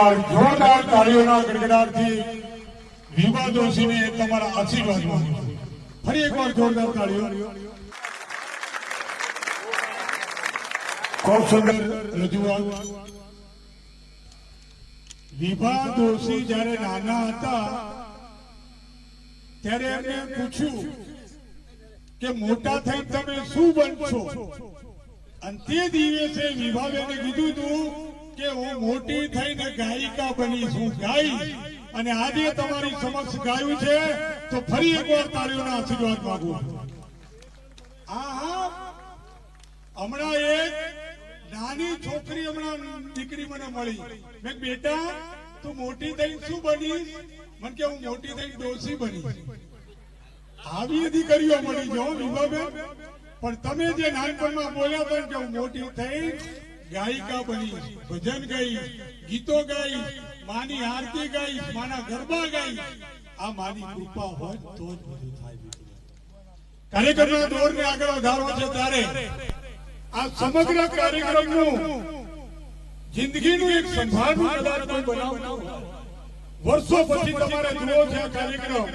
એકવાર જોરદાર તાળીઓના ગડગડાટથી વિભા જોશીને તમારા આશીર્વાદ માંગુ છું. ફરી એકવાર જોરદાર તાળીઓ. ખૂબ સુંદર રજૂઆત. વિભા જોશી જ્યારે નાના હતા ત્યારે એમને પૂછ્યું કે મોટા થઈ તમે શું બનશો, અને તે દિવસે વિભાબેને કીધું હતું કે હું મોટી થઈને ગાયિકા બનીશું, ગાઈશ. અને આજે તમારી સમક્ષ ગાયું છે તો ફરી એકવાર તાળીઓના આશીર્વાદ માંગુ. હમણાં એક નાની છોકરી દીકરી મને મળી. મેં બેટા તું મોટી થઈને શું બનીશ? મને કે હું મોટી થઈને ડોસી બનીશ. આવી દીકરીઓ મળી જાઓ વિભાબેન. પણ તમે જે નાનપણમાં બોલ્યા હતા કે હું મોટી થઈ ગાયિકા બનીશ, ભજન ગાઈશ, ગીતો ગાઈશ, માની આરતી ગાઈશ, માના ગરબા ગાઈશ, આ માની કૃપા હોય તો જ બધું થાય. કાર્યક્રમના દોરને આગળ વધારવો છે ત્યારે આ સમગ્ર કાર્યક્રમનું જિંદગીનું એક સંભાળનું કદાચ કોઈ બનાવતું વર્ષો પછી તમારે જુઓ છે આ કાર્યક્રમ,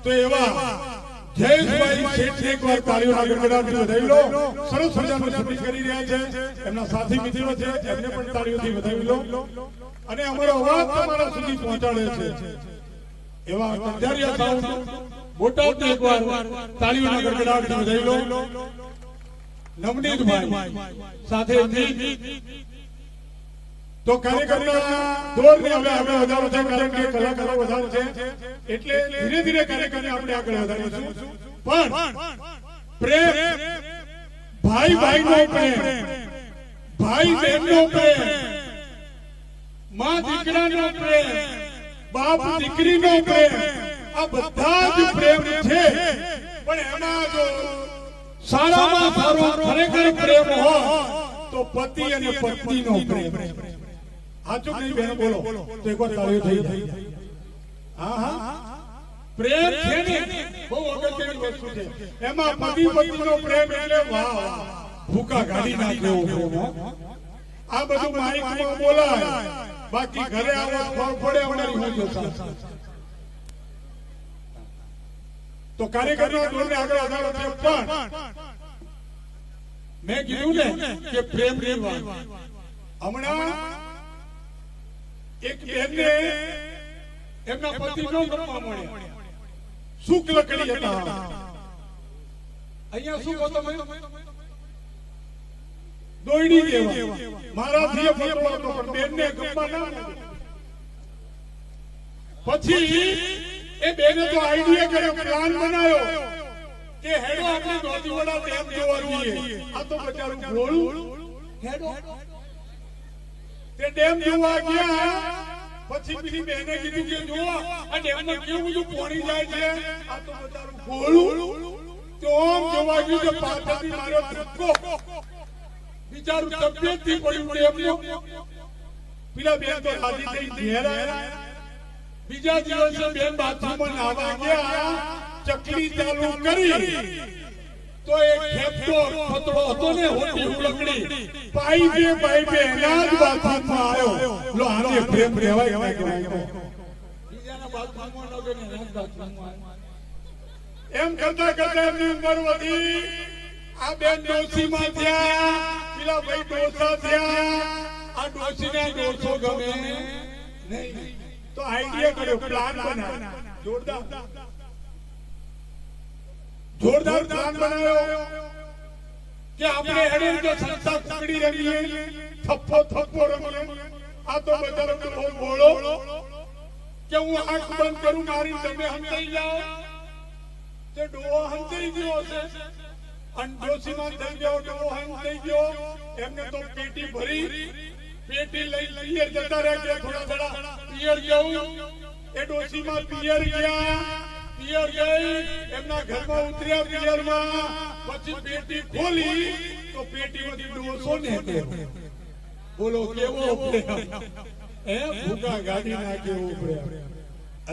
તો એવા જયેશભાઈ શેઠને એકવાર તાળીઓના ગડગડાટથી વધાવી લો. સરસ મજાનું શૂટિંગ કરી રહ્યા છે, એમના સાથી મિત્રો છે, એમને પણ તાળીઓથી વધાવી લો. અને અમારો અવાજ તમારા સુધી પહોંચાડે છે એવા કંજારિયા સાઉન્ડ બોટાદને એકવાર તાળીઓના ગડગડાટથી વધાવી લો. નવનીતભાઈ સાથે તો કાર્યક્રમના દોરને હવે આગળ વધારો છે, કારણ કે કલાકારો વધારે છે એટલે ધીરે ધીરે કાર્યક્રમને આપણે આગળ વધારીશું. પણ પ્રેમ, ભાઈ ભાઈનો પ્રેમ, ભાઈ બહેનનો પ્રેમ, માં દીકરાનો પ્રેમ, બાપ દીકરીનો પ્રેમ, આ બધા જ પ્રેમ છે. પણ એમાં જો સારામાં સારો ખરેખર પ્રેમ હોય તો પતિ અને પત્નીનો પ્રેમ. સાચું નહીં બેન? બોલો તો એકવાર તાળીઓ થઈ જાય. પ્રેમ છે ને બહુ અગત્યની વસ્તુ છે. એમાં પતિ પત્નીનો પ્રેમ એટલે વાહ, ભૂકા કાઢી નાખે એવો પ્રેમ. આ બધું માઇકમાં બોલાય, બાકી ઘરે આવો પડે અમારી હોય. તો કાર્યક્રમના દોરને આગળ વધારો છે. પણ મેં કીધું ને કે પ્રેમ પ્રેમ હમણાં એક બેનને એમના પતિ નો ગમવા મળે, શુક્લ કડી હતા. અહીંયા શું કહો તમે? દોયડી જેવા. મારાથી ફતવો હતો પણ બેનને ગમવા ના મળે. પછી એ બેને તો આઈડિયા કર્યો, પ્લાન બનાવ્યો કે હેડો આપણે દોધીવાડા ડેમ જોવા જઈએ. આ તો બચારું ભોળું હેડો તે ડેમ જોવા ગયા. પછી પેલી બેને કીધું કે જો આ ડેમમાં કેવું બધું પાણી જાય છે. આ તો બચારું ભોળું તો આમ જોવા ગયું કે પાછળથી મારો ધક્કો, બિચારું તબિયતથી પડ્યું ડેમનું. પેલા બેન તો રાજી થઈ ઘેર આવ્યા. બીજા દિવસે બેન બાથરૂમમાં નાવા ગયા, ચકલી ચાલુ કરી તો એક ખેપતો ફતડો હતો ને હોટી ઉલકડી પાઈપે એના જ બાથરૂમમાં આવ્યો. લો આને પ્રેમ કહેવાય કે બીજાના બાથરૂમમાં ન ગયો ને એના બાથરૂમમાં. એમ કરતા કરતા એમની ઉંમર વધી. આ બેન ડોસીમાં થયા, પેલા ભાઈ ડોસા થયા. આ ડોસીના ડોસો ગમે નહીં તો આઈડિયા કર્યો, પ્લાન બનાવ્યો. જોરદાર પ્લાન બનાવ્યો કે આપણે હેડે જો સંસ્થા પકડી રહીએ, થપ્પો રમીએ. આ તો બજારો બહુ બોલો કે હું આંખ બંધ કરું મારી તમે હંતાઈ જાઓ. તે ડોહો હંતાઈ ગયો છે, ડોસીમાં થઈ ગયો, ડોહો હંતાઈ ગયો. એમને તો પેટી ભરી, પેટી લઈ પિયર જતા રહ્યા. થોડા પિયર જવું, એ ડોસીમાં પિયર ગયા. પિયર ગઈ, એમના ઘરમાં ઉતર્યા. પિયરમાં પછી પેટી ખોલી તો પેટીમાંથી ડોસો ને બોલો કેવો પ્રેમ, એ ભૂકા ગાડી નાખે એવો પ્રેમ.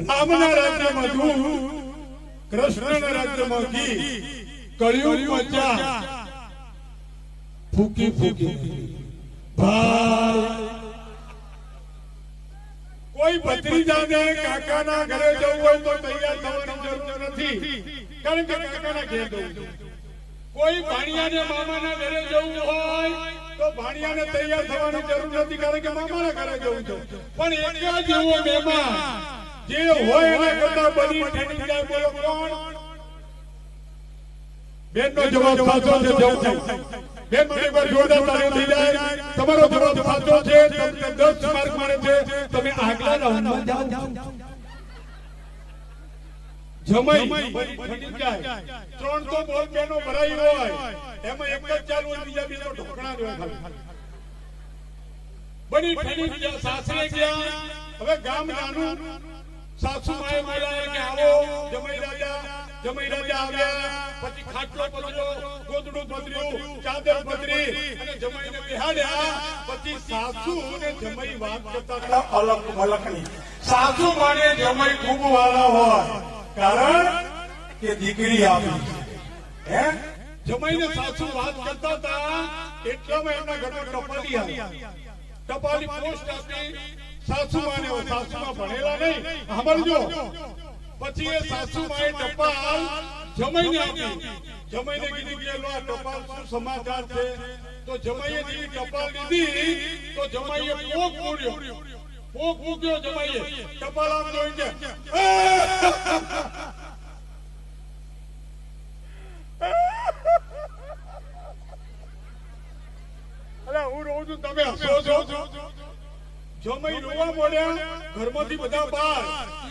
રામના રાજ્યમાં ધૂ, કૃષ્ણના રાજ્યમાં ઘી, કળિયુગમાં ચા. ફૂકી ભાઈ કોઈ ભત્રીજાને કાકાના ઘરે જવું હોય તો તૈયાર થવાની જરૂર નથી, કારણ કે કાકાના ઘરે જવું છે. કોઈ ભાણિયાને મામાના ઘરે જવું હોય તો ભાણિયાને તૈયાર થવાની જરૂર નથી, કારણ કે મામાના ઘરે જવું છે. પણ એક જ એવો મહેમાન જે હોય એના કરતા બની ઠેકી જાય. બોલો કોણ? બેનનો જવાબ સાચો છે. બેન મને પર જોરદાર તાળીઓ થઈ જાય. તમારો જવાબ સાચો છે. તમને 10 માર્ક મળે છે. તમે આગલા રાઉન્ડમાં જાઓ. જમાઈ ઠંડી જાય. 3 તો બોલ બેનો ભરાઈ હોય, એમાં એક જ ચાલુ હોય, બીજા બે તો ઢોકણા જ હોય ખાલી. બની ઠંડી ગયા, સાસરે ગયા. હવે ગામ નાનું, સાસુ માએ બોલાવે કે આવો જમાઈ રાજા. જમાઈ રાજા આવ્યા, પછી ખાટલો પધર્યો, ગોદડું પધર્યું, ચાદર પધરી અને જમાઈને બેહાડ્યા. પછી સાસુ અને જમાઈ વાત કરતા હતા અલગ મલકની. સાસુ માને જમાઈ ખૂબ વાલા હોય, કારણ કે દીકરી આવી. હે જમાઈને સાસુ વાત કરતા હતા, એટલામાં એમના ઘરમાં ટપાલી આવી. ટપાલી પોસ્ટ આપી સાસુમાને. સાસુમાં ભણેલા નહીં, સાંભળજો. પછી એ સાસુમાએ ટપાલ જમાઈને આપી. જમાઈને કીધું કે લો આ ટપાલ શું સમાચાર છે? તો જમાઈએ જેવી ટપાલ લીધી તો જમાઈએ પોક મૂક્યો. પોક મૂક્યો જમાઈએ. ટપાલ આમ જોઈ કે અરે હું રોઉં છું, તમે હસો છો. જમાઈ રોવા મોડ્યા, ઘરમાંથી બધા બહાર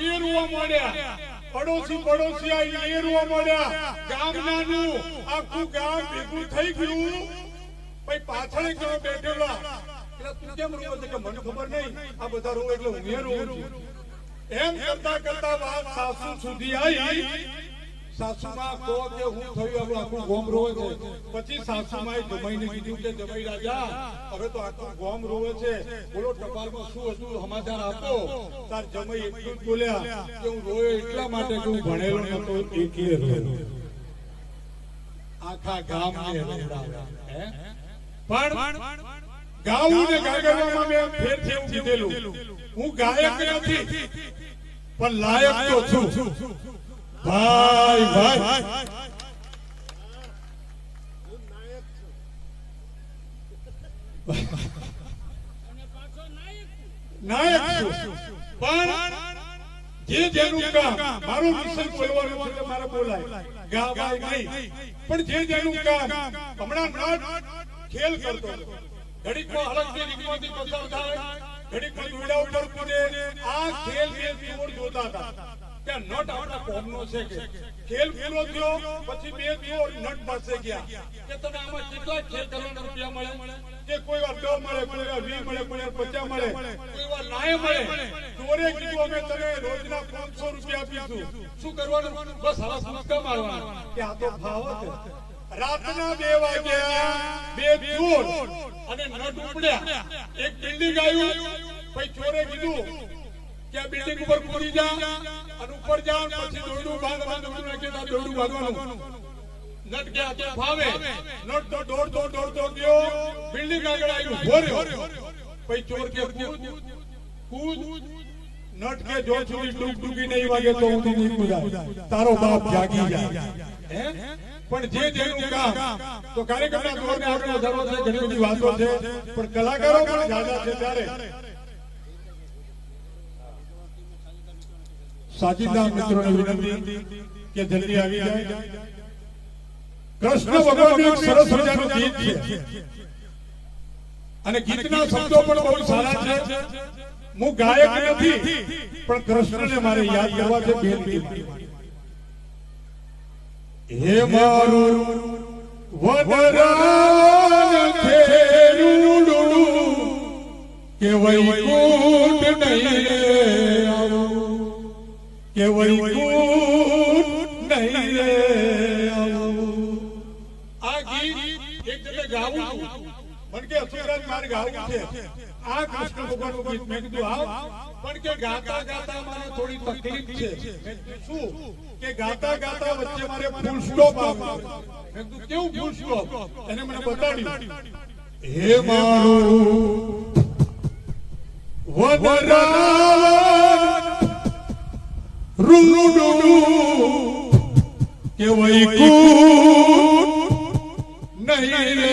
એ રોવા મોડ્યા. પડોશી આવી એ રોવા મોડ્યા. ગામ નાનું, આખું ગામ ભેગું થઈ ગયું. પછી પાછળ એક જણો બેઠેલા, એટલે તું કેમ રોવો છે? કે મને ખબર નહીં, આ બધા રોવે એટલે હું એ રોઉં છું. એમ કરતા કરતા વાત સાસુ સુધી આવી. સાસુમાં કહો કે હું થયું, હવે આખું ગોમ રોવે છે. પછી સાસુમાએ જમાઈને કીધું કે જમાઈ રાજા, હવે તો આખું ગોમ રોવે છે, બોલો ટપાલમાં શું હતું, સમાચાર આપો. તાર જમાઈ એટલું જ બોલ્યા કે હું રોયો એટલા માટે કે હું ભણેલો નતો એટલે રોયો. આખા ગામને રડાવ્યા. પણ ગાવું ને ગાગરવામાં મેં ફેર છે એવું કીધેલું. હું ગાયક નથી, પણ લાયક તો છું. ભાઈ ભાઈ નાયક છું, પણ જે જેનું કામ. મારો વિષય બોલવાનો છે એટલે મારે બોલાય, ગાવાય નહીં. પણ જે જેનું કામ. હમણાં નટ ખેલ કરતો હતો, ઘડીકમાં હળકતી રીતમાંથી પસાર થાય, ઘડીકમાં દોડા ઉપર કૂદે. આ ખેલ જોર જોતા હતા કે નટ આપણા કોમનો છે. કે ખેલ પૂરો થયો પછી બે ચોર નટ પાસે ગયા કે તમે આમાં કેટલા ખેલ કરવાના રૂપિયા મળે? કે કોઈ વાર 10 મળે, કોઈ વાર 20 મળે, કોઈ વાર 50 મળે, કોઈ વાર નાય મળે. ચોરે કીધું અમે તને રોજના 500 રૂપિયા આપીશું. શું કરવાનું? બસ હવે મુક્કા મારવાના. કે આ તો ભાવ છે. રાતના 2 વાગ્યા, બે ચોર અને નટ ઉપડ્યા. એક બિલ્ડિંગ આવ્યું. પછી ચોરે કીધું કે આ બિલ્ડિંગ ઉપર કૂદી જા અને ઉપર જા, પછી દોરડું ભાગવાનું. દોરડું નાખી દોરડું ભાગવાનું. નટ ગયા તો ફાવે. નટ તો દોડતો ગયો, બિલ્ડિંગ આગળ આવ્યું, ભર્યો. પછી ચોર કે કૂદ. નટ કે જો સુધી ડૂબી નહીં વાગે તો હું નહીં કૂદાય, તારો બાપ જાગી જાય. પણ જે જેનું કામ. તો કાર્યક્રમના ધોરણે આગળ વધારવા છે, ઘણી બધી વાતો છે, પણ કલાકારો પણ જાજા છે. ત્યારે સાચીદાર મિત્રોને વિનંતી કે જલ્દી આવી જાય. કૃષ્ણ ભગવાનનું એક સરસ મજાનું ગીત છે અને ગીતના શબ્દો પણ બહુ સારા છે. હું ગાયક નથી, પણ કૃષ્ણને મારે યાદ કરવા છે. હે મારું વદરાન ખેરુડું કે વૈકુંઠ નહીં રે આવું, કે વૈકુંઠ નહીં રે આવું. આ ગીત એક જગ્યાએ ગાવું છું, મને કે અસુરાજ મારે ગાવું છે. આ કૃષ્ણ ભગવાનનું ગીત. મેં કીધું આવ, પણ કે ગાતા ગાતા મને થોડી તકલીફ છે. મેં કીધું શું? કે ગાતા ગાતા વચ્ચે મારે ફૂલ સ્ટોપ આવ્યો. મેં કીધું કેવું ફૂલ સ્ટોપ? એને મને બતાડ્યું. હે મારું વદરાવ રૂડું કે વૈકુંઠ નહીં રે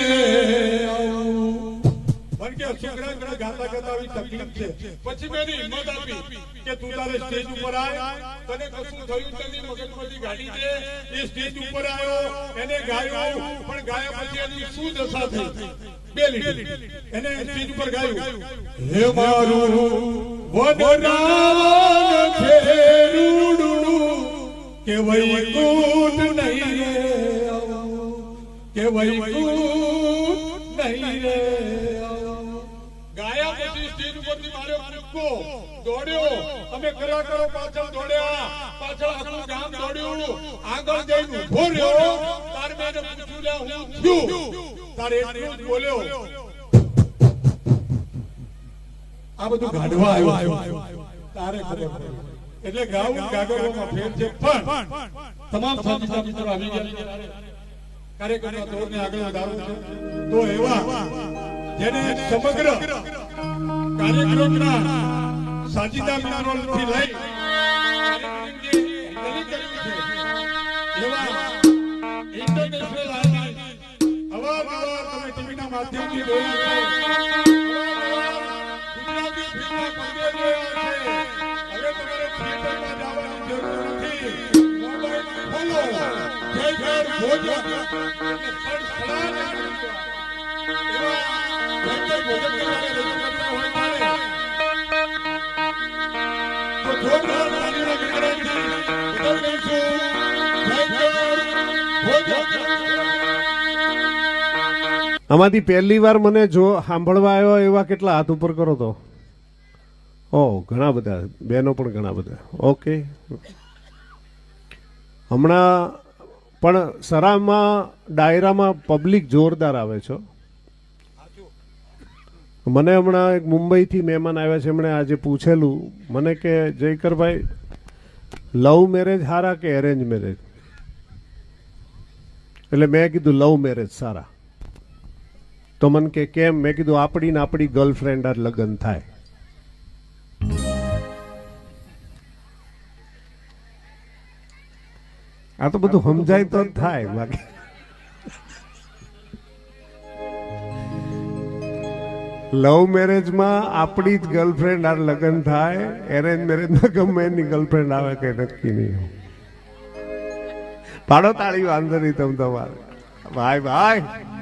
આવું કે છોકરા ગાતા ગાતા આવી તકલીફ છે પછી મેં હિંમત આપી કે તું તારે સ્ટેજ ઉપર આય તને કશું થયું તેની મગજમાંથી ગાડી દે એ સ્ટેજ ઉપર આવ્યો એને ગાયું પણ ગાયા પછી એની શું દશા થઈ બે લીટી એને સ્ટેજ ઉપર ગાયું હે મારું વનરાવણ ખેરુડું કે વૈકુંઠ નહીં રે કે વૈકુંઠ નહીં રે ગાયા પછી સ્ટેજ ઉપરથી માર્યો કૂદકો દોડ્યો અમે કરા કરો પાછળ દોડ્યા પાછળ આખું ગામ દોડ્યું આગળ જઈને ઉભો રહ્યો તાર મેને પૂછ્યું લે હું થયું તારે એટલું જ બોલ્યો આ બધું ગાઢવા આવ્યો તારે ખબર એટલે ગાવું ગાગરોમાં ફેર છે પણ તમામ સાથી મિત્રો આવી ગયા કાર્યક્રમના દોરને આગળ વધારવું છે તો એવા જેને સમગ્ર કાર્યક્રમના સાજીદા મિનારોલથી લઈ એવા ઇન્ટરનેશનલ અવારનવાર તમે ટીવીના માધ્યમથી જોયા આમાંથી પહેલી વાર મને જો સાંભળવા આવ્યો એવા કેટલા હાથ ઉપર કરો તો ઘણા બધા બહેનો પણ ઘણા બધા ઓકે હમણાં પણ સરામાં ડાયરામાં પબ્લિક જોરદાર આવે છે મને હમણાં એક મુંબઈથી મહેમાન આવ્યા છે એમણે આજે પૂછેલું મને કે જયકરભાઈ લવ મેરેજ સારા કે એરેન્જ મેરેજ એટલે મેં કીધું લવ મેરેજ સારા તો મને કે કેમ મેં કીધું આપણી ને આપણી ગર્લફ્રેન્ડ આ લગ્ન થાય આ તો બધું સમજાય તો થાય બાકી લવ મેરેજમાં આપણી જ ગર્લફ્રેન્ડ આ લગ્ન થાય એરેન્જ મેરેજમાં ગમે એની ગર્લફ્રેન્ડ આવે કઈ નક્કી નહીં પાડો તાળી વાંધો નહીં તમ તમારે ભાઈ ભાઈ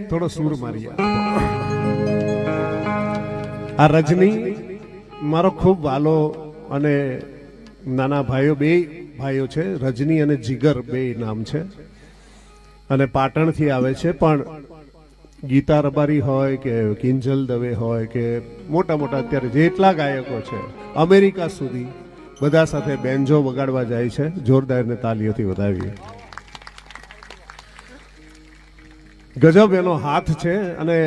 થોડો સૂર મારી આ રજની મારો ખૂબ વાલો અને નાના ભાઈઓ બે ભાઈઓ છે રજની અને જીગર બે નામ છે અને પાટણથી આવે છે પણ ગીતા રબારી હોય કે કિંજલ દવે હોય કે મોટા મોટા અત્યારે જેટલા ગાયકો છે અમેરિકા સુધી બધા સાથે બેન્જો વગાડવા જાય છે જોરદારને તાલીઓથી વધાવીએ ગજબ એનો હાથ છે અને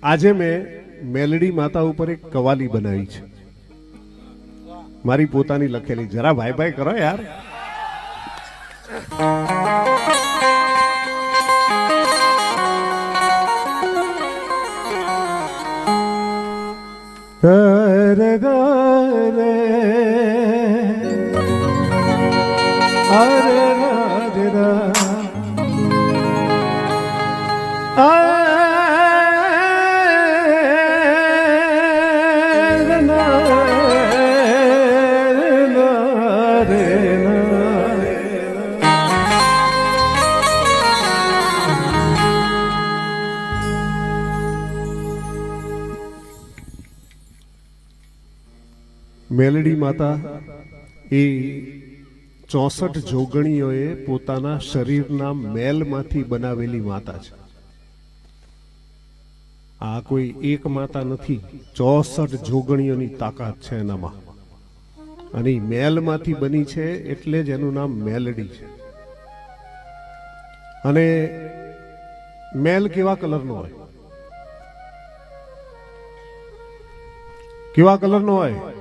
આજે મેં મેલડી માતા ઉપર એક કવાલી બનાવી છે મારી પોતાની લખેલી જરા ભાઈ ભાઈ કરો યાર રે રે અરે રે મેલડી માતા એ 64 જોગણીઓએ પોતાના શરીરના મેલમાંથી બનાવેલી માતા છે આ કોઈ એક માતા નથી 64 જોગણીઓની તાકાત છે એનામાં અને મેલમાંથી બની છે એટલે જ એનું નામ મેલડી છે અને મેલ કેવા કલરનો હોય કેવા કલરનો હોય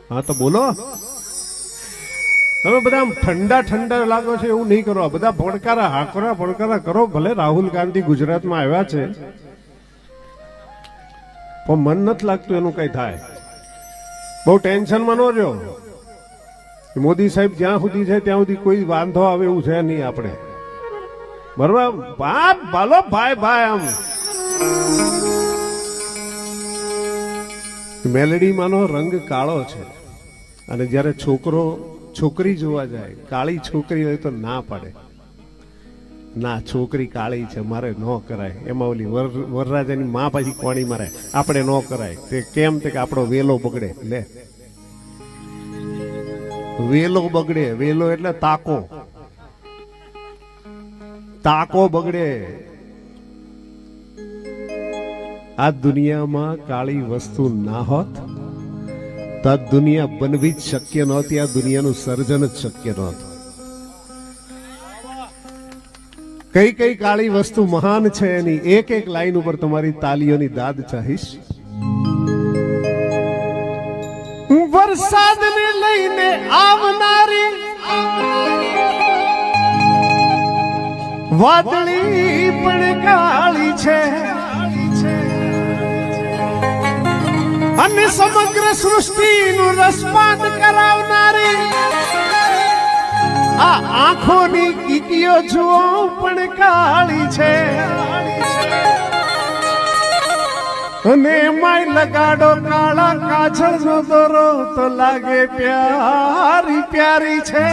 હા તો બોલો તમે બધા ઠંડા ઠંડા લાગો છો એવું નહીં કરો બધા ભડકારા હાકરા ભડકારા કરો ભલે રાહુલ ગાંધી ગુજરાતમાં આવ્યા છે પણ મન નથી લાગતું એનું કઈ થાય. બહુ ટેન્શનમાં ન રહ્યો. મોદી સાહેબ જ્યાં સુધી છે ત્યાં સુધી કોઈ વાંધો આવે એવું છે નહીં આપણે. બરોબર બાપ બાલો ભાઈ ભાઈ આમ મેલેડીમાંનો રંગ કાળો છે અને જ્યારે છોકરો છોકરી જોવા જાય કાળી છોકરી હોય તો ના પાડે, ના છોકરી કાળી છે મારે ન કરાય. એમાં ઓલી વરરાજાની માં પાછી કોણી મારે આપણે ન કરાય. તે કેમ તે કે આપણો વેલો બગડે. લે વેલો બગડે, વેલો એટલે તાકો, તાકો બગડે. આ દુનિયામાં કાળી વસ્તુ ના હોત તો આ દુનિયા બનવી જ શક્ય નહોતી, આ દુનિયાનું સર્જન જ શક્ય નહોતું. કઈ કઈ કાળી વસ્તુ મહાન છે એની એક એક લાઈન ઉપર તમારી તાલીઓની દાદ ચાહીશ. વરસાદને લઈને આવનારી વાદળી પણ કાળી છે અને સમગ્ર સૃષ્ટિનું રસપાત કરાવનારી આ આંખોની કીકીઓ જુઓ પણ કાળી છે અને એમાંય લગાડો કાળા કાજળ નો દોરો તો લાગે પ્યારી પ્યારી છે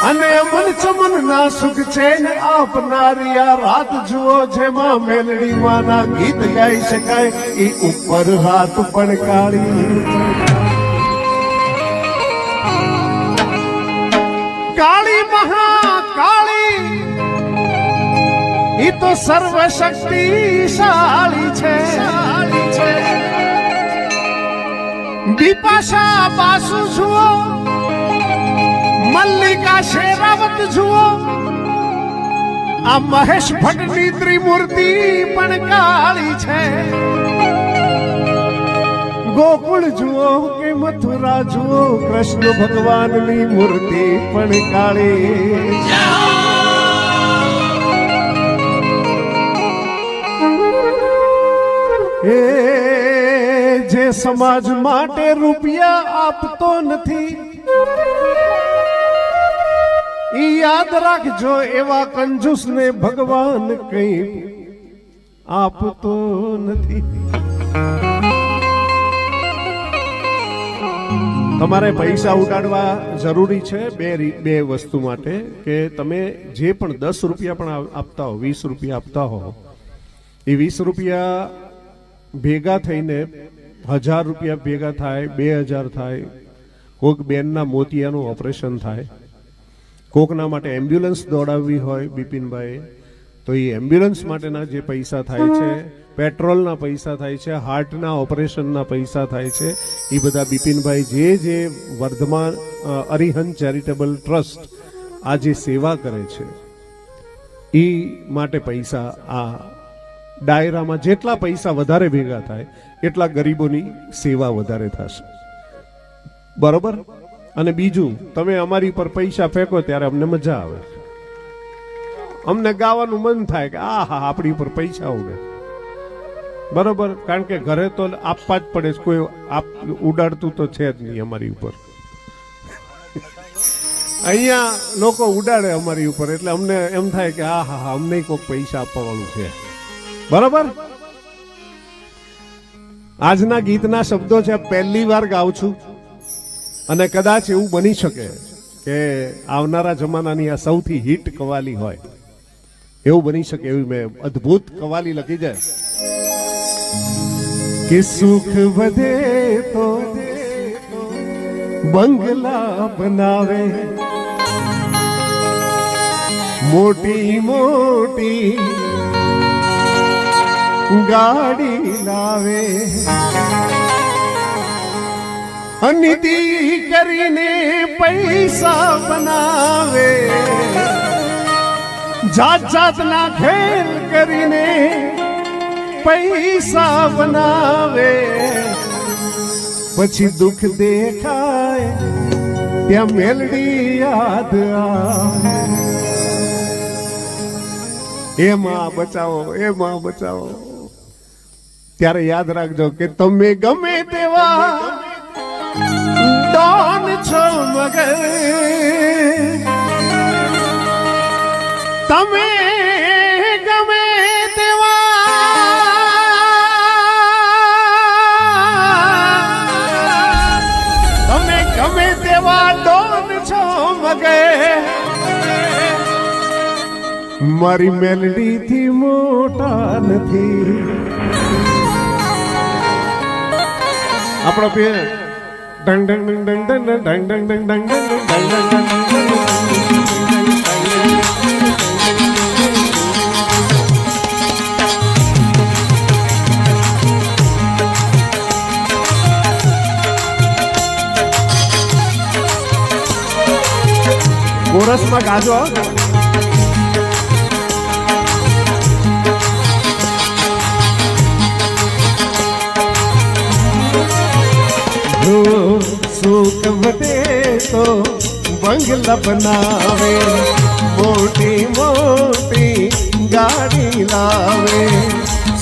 અને મન ચમન ના સુખ છે ને આપનારી આ રાત જુઓ જેમાં મેલડી માના ગીત ગાઈ શકાય એ ઉપર રાત પણ કાળી કાળી મહાકાળી ઈ તો સર્વશક્તિશાળી છે બિપાશા બાસુ જુઓ મલ્લિકા શેરાવત જુઓ આ મહેશ ભટ્ટની ત્રિમૂર્તિ પણ કાળી છે ગોકુળ જુઓ કે મથુરા જુઓ કૃષ્ણ ભગવાનની મૂર્તિ પણ કાળી. એ જે સમાજ માટે રૂપિયા આપતો નથી ઈ યાદ રાખજો એવા કંજૂસ ને ભગવાન કઈ આપતો નથી. તમારે પૈસા ઉડાડવા જરૂરી છે બે વસ્તુ માટે કે તમે જે પણ 10 રૂપિયા પણ આપતા હો 20 રૂપિયા આપતા હો એ 20 રૂપિયા ભેગા થઈને 1000 રૂપિયા ભેગા થાય 2000 થાય. કોઈક બેનના મોતિયાનું ઓપરેશન થાય, કોકના માટે એમ્બ્યુલન્સ દોડાવવી હોય બિપિનભાઈ તો એ એમ્બ્યુલન્સ માટેના જે પૈસા થાય છે, પેટ્રોલના પૈસા થાય છે, હાર્ટના ઓપરેશનના પૈસા થાય છે, એ બધા બિપિનભાઈ જે વર્ધમાન અરિહંત ચેરિટેબલ ટ્રસ્ટ આ જે સેવા કરે છે એ માટે પૈસા આ ડાયરામાં જેટલા પૈસા વધારે ભેગા થાય એટલા ગરીબોની સેવા વધારે થશે. બરોબર. અને બીજું તમે અમારી પર પૈસા ફેંકો ત્યારે અમને મજા આવે, અમને ગાવાનું મન થાય કે આ હા આપણી ઉપર પૈસા ઉડે. બરોબર. કારણ કે ઘરે તો આપવા જ પડે, કોઈ ઉડાડતું તો છે જ નહીં અમારી ઉપર. અહીંયા લોકો ઉડાડે અમારી ઉપર એટલે અમને એમ થાય કે હા હા અમને કોઈ પૈસા આપવા વાળું છે. બરોબર. આજના ગીતના શબ્દો છે પહેલી વાર ગાઉં છું અને કદાચ એવું બની શકે કે આવનારા જમાનાની આ સૌથી હિટ કવાલી હોય, એવું બની શકે એવી મેં અદ્ભુત કવાલી લખી છે કે સુખ વધે તો બંગલા બનાવે, મોટી મોટી ગાડી લાવે, અનિતિ કરીને પૈસા બનાવે, જાત જાતના ખેલ કરીને પૈસા બનાવે, પછી દુઃખ દેખાય ત્યાં મેલડી યાદ આવે. એમાં બચાવો, એમાં બચાવો. ત્યારે યાદ રાખજો કે તમે ગમે તેવા ડોન છો મગર તમે ગમે તેવા ડોન છો મગર મારી મેલડી થી મોટા નથી આપણો પે ડંગ ડંગ ડંગ ડંગ ડંગ ડંગ ડંગ ડંગ કોરસમાં ગાજો સુખ વધે તો બંગલા બનાવે મોટી મોટી ગાડી લાવે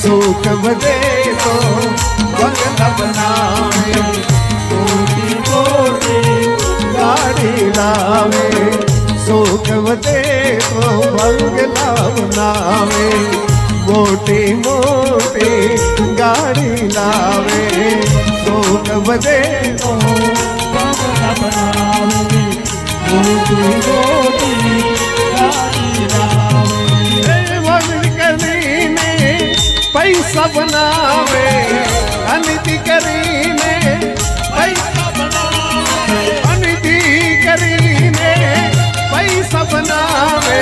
સુખ વધે તો બંગલા બનાવે મોટી મોટી ગાડી લાવે સુખ વધે તો બંગલા બનાવે મોટી મોટી ગાડી લાવે સુખ વધે તો બંગલા બનાવે મોટી મોટી ગાડી લાવે મગજ કરીને પૈસા બનાવે અનિતિ કરીને પૈસા બનાવે અનિતિ કરીને પૈસા બનાવે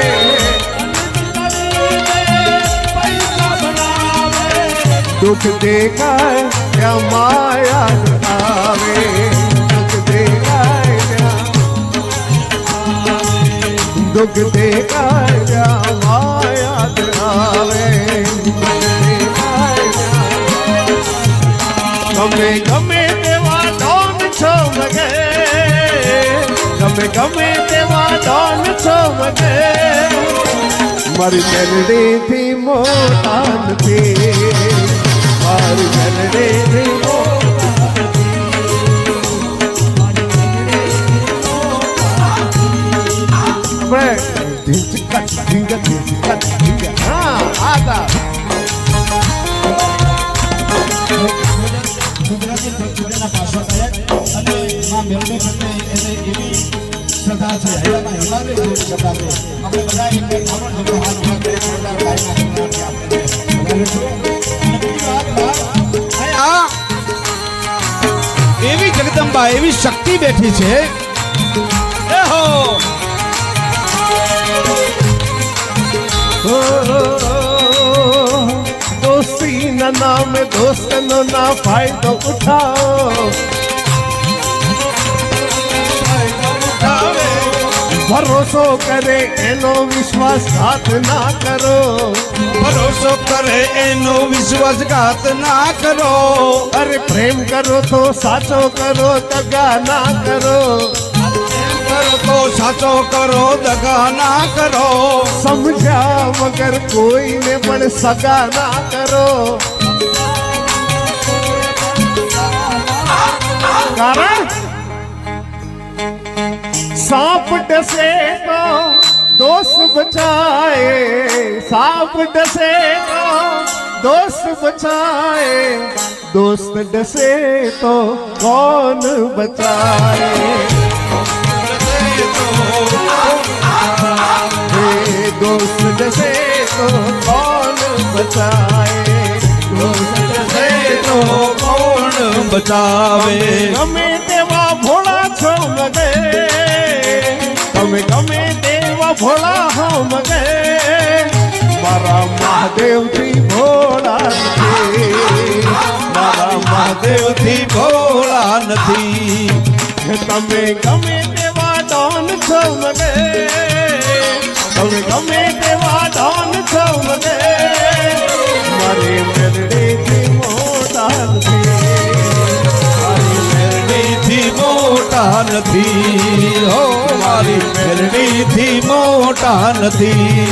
दुख देखाय क्या माया आवे दुख देखाय दुख देखाय क्या माया आवे गमे गमे तेवा डोन छो मगे गमे तेवा डोन छो मगे मारी मेलडी थी मोटा थी मारी मेलडी थी हाँ आगा ગુજરાતી ભક્તિના પાછળ થયા અને માં મેલડી પ્રત્યે એને એવી શ્રદ્ધા છે હેલામાં હિમાલય જેવી શ્રદ્ધા છે આપણે બધા એક બ્રાહ્મણ જેવો હાથ ઉભા કરી શ્રદ્ધા ગાયના હિમાલય આપણે એવી જગદંબા એવી શક્તિ બેઠી છે दोस्ती ना नाम दोस्त नो ना फायदो उठाओ भरोसो करे एनो विश्वासघात ना करो ભરોસો કરે એનો વિશ્વાસઘાત ના કરો अरे प्रेम करो तो साचो करो दगा ना करो કરો તો સાચો કરો દગા ના કરો समझा मगर कोई ने पण सगा ना करो कारण सांप डसे तो दोस्त बचाए सांप डसे तो दोस्त बचाए दोस्त डसे तो कौन बचाए दोस्त डसे तो कौन बचाए दोस्त डसे तो કોણ બચાવે ગમે તેવા ભોળા છો મગે તમે ગમે તેવા ભોળા હો મગે મારા મહાદેવથી ભોળા નથી મારા મહાદેવથી ભોળા નથી તમે ગમે તેવા ડોન છો મગે તમે ગમે તેવા ડોન છો મગે મારી મેલડીથી મોટા મેલડીથી મોટા નથી હો મારી મેલડીથી મોટા નથી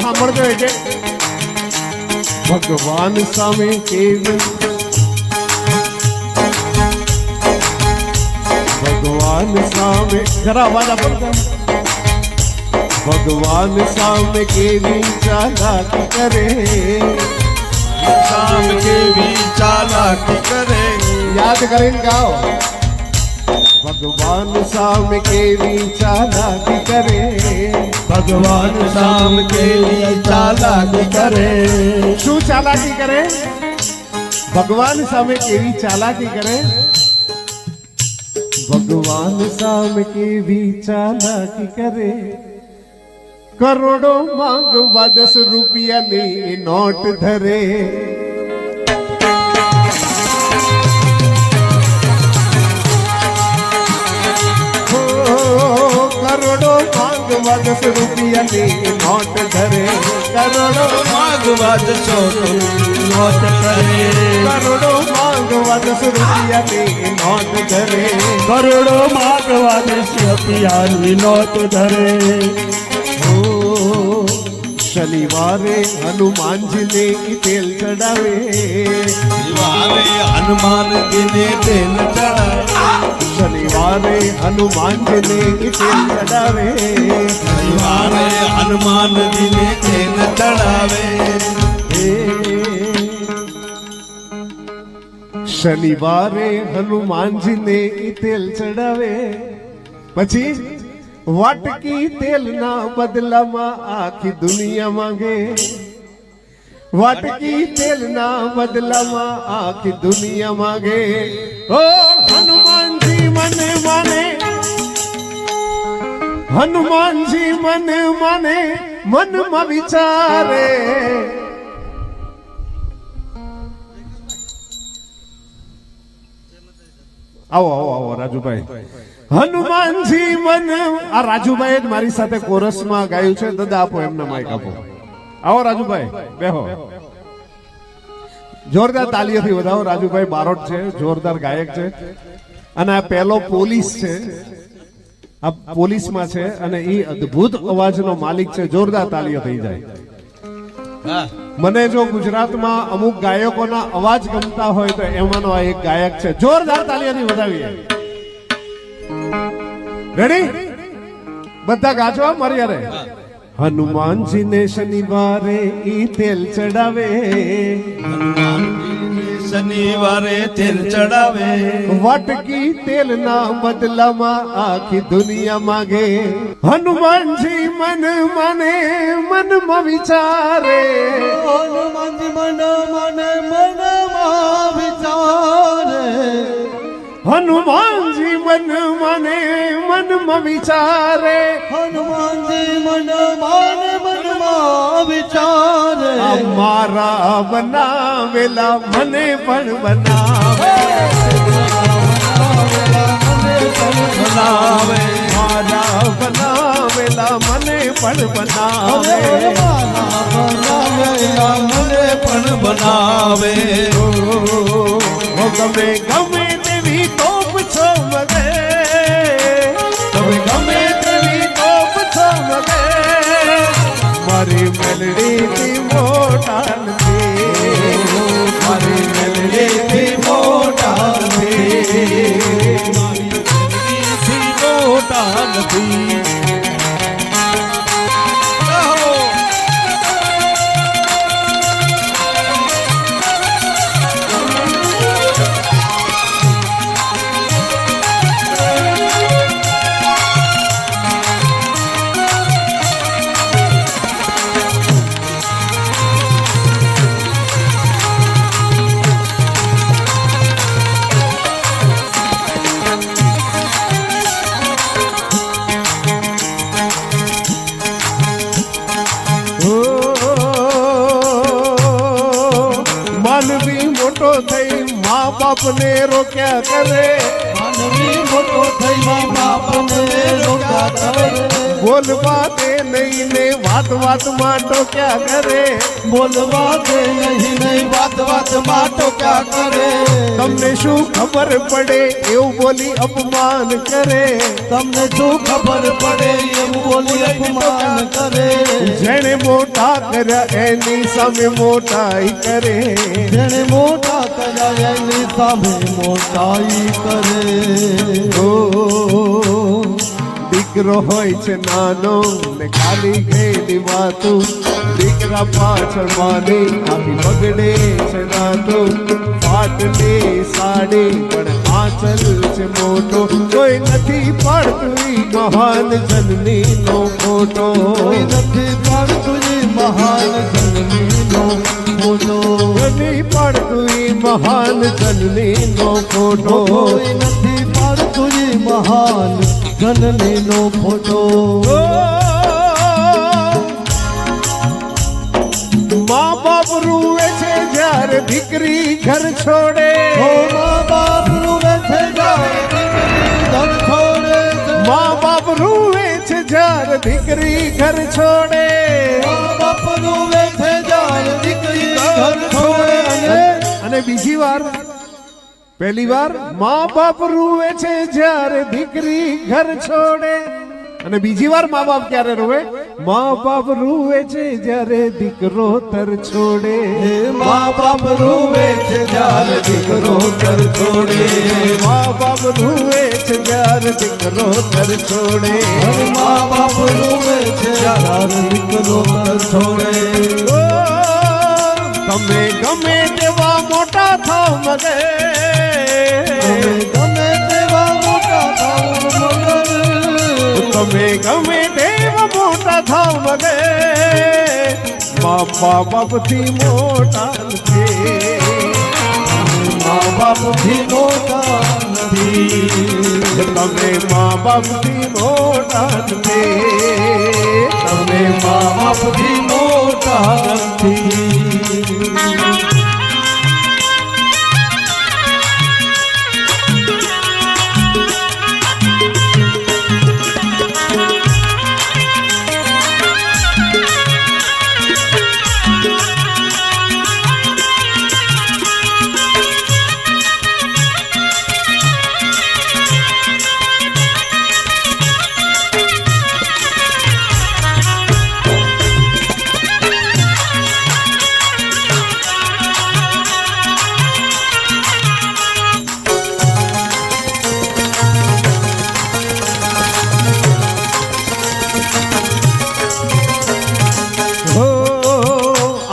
સાંભળજો કે ભગવાન સામે કેવી ભગવાન સામે જરા અવાજ આપો ભગવાન સામે કેવી ચાલાકી કરે શામ કેવી ચાલાકી કરે યાદ કરીને ગાઓ ભગવાન સામે કેવી ચાલાકી કરે ભગવાન શામ કેવી ચાલાકી કરે શું ચાલાકી કરે ભગવાન સામે કેવી ચાલાકી કરે ભગવાન સામે કેવી ચાલાકી કરે કરોડો માંગવા 10 રૂપિયાની નોટ ધરે કરોડો માંગવા 10 રૂપિયાની નોટ ધરે કરોડો માગવા જશો નોટ કરે કરોડો માંગવા 10 રૂપિયાની નોટ ધરે કરોડો માગવા જશો રૂપિયાની નોટ ધરે ઓ શનિવારે હનુમાનજીને ઈ તેલ ચડાવે શનિવારે હનુમાનજીને તેલ ચડાવે શનિવારે હનુમાનજીને ઈ તેલ ચડાવે શનિવારે હનુમાનજીને તેલ ચડાવે શનિવારે હનુમાનજીને ઈ તેલ ચડાવે પછી વાટકી તેલના બદલામાં આખી દુનિયા માંગે વાટકી તેલના બદલામાં આખી દુનિયા માંગે ઓ હનુમાનજી મને માને હનુમાનજી મને માને મનમાં વિચારે આવો આવો આવો રાજુભાઈ હનુમાનજી મન આ રાજુભાઈ જ મારી સાથે કોરસમાં ગાયું છે દાદા આપો એમને માઈક આપો આવો રાજુભાઈ બેહો જોરદાર તાલીઓથી વધાવો રાજુભાઈ બારોટ છે જોરદાર ગાયક છે અને આ પહેલો પોલીસ છે આ પોલીસમાં છે અને એ અદ્ભુત અવાજનો માલિક છે જોરદાર તાલીઓ થઈ જાય મને જો ગુજરાતમાં અમુક ગાયકોના અવાજ ગમતા હોય તો એમાંનો આ એક ગાયક છે જોરદાર તાલીઓથી વધાવીએ રેડી બધા ગાજો મારી યારે હનુમાનજીને શનિવારે ઈ તેલ ચડાવે શનિવારે તેલ ચડાવે વાટકી તેલના બદલામાં આખી દુનિયા માંગે હનુમાનજી મન મને મનમાં વિચારે હનુમાનજી મનમાં વિચારે હનુમાનજી મન મને મનમાં વિચારે હનુમાનજી મનમાં વિચારે મારા બનાવેલા મને પણ બનાવે બનાવે મારા બનાવેલા મને પણ બનાવે મને પણ બનાવે તમે ગમે તેવી તોપ છો મને તમે ગમે તેવી તોપ છો મને મારી મેલડીથી મોટા નથી મારી મેલડીથી મોટા નથી મોટા નથી માનવી મોટો થઈ મા બાપને રોક્યા કરે માનવી મોટો થઈ મા બાપને રોક્યા કરે બોલવા દે નહીં ને વાત વાતમાં ટોક્યા કરે. બોલવા દે નહીં નહીં વાત વાતમાં ટોક્યા કરે. તમને શું ખબર પડે એવું બોલી અપમાન કરે. તમને શું ખબર પડે એવું બોલી અપમાન કરે. જેણે મોટા કર્યા એની સામે મોટાઈ કરે. જેણે મોટા કર્યા એની સામે મોટાઈ કરે. ઓ દીકરો હોય છે નાનો ને ખાલી ગયેલી વાતું. દીકરા પાછળ માની આખી બગડે છે રાતું. પાટલી સાડી પણ આંચલ છે મોટો. કોઈ નથી પાડતું ઈ મહાન જનની નો ફોટો. કોઈ નથી પાડતું ઈ મહાન જનની નો ફોટો. નથી પાડતું ઈ મહાન જનની નો ફોટો. કોઈ નથી પાડતું ઈ મહાન જનની નો ફોટો. મા બાપ રૂવે છે જ્યારે દીકરી ઘર છોડે. ઓ મા બાપ રૂવે છે જ્યારે દીકરી ઘર છોડે છે. મા બાપ રૂવે છે જ્યારે દીકરી ઘર છોડે. મા બાપ રૂવે છે જ્યારે દીકરી ઘર છોડે. અને બીજી વાર પહેલી વાર મા બાપ રૂવે છે જ્યારે દીકરી ઘર છોડે. અને બીજી વાર મા બાપ ક્યારે રોવે? મા બાપ રૂવે છે જ્યારે દીકરો તર છોડે. મા બાપ રૂવે છે જ્યારે દીકરો ઘર છોડે. મા બાપ રૂવે છે જ્યારે દીકરો તર છોડે. મા બાપ રૂવે છે જ્યારે દીકરો ઘર છોડે. તમે ગમે તેવા મોટા થાવ મગે. ગમે તેવા મોટા થાવ મગર. તમે ગમે તેવા મોટા થાવ મગે. મા બાપથી મોટા નથી. મા બાપથી મોટા નથી. તમે મા બાપથી મોટા નથી. તમે મા બાપથી મોટા નથી.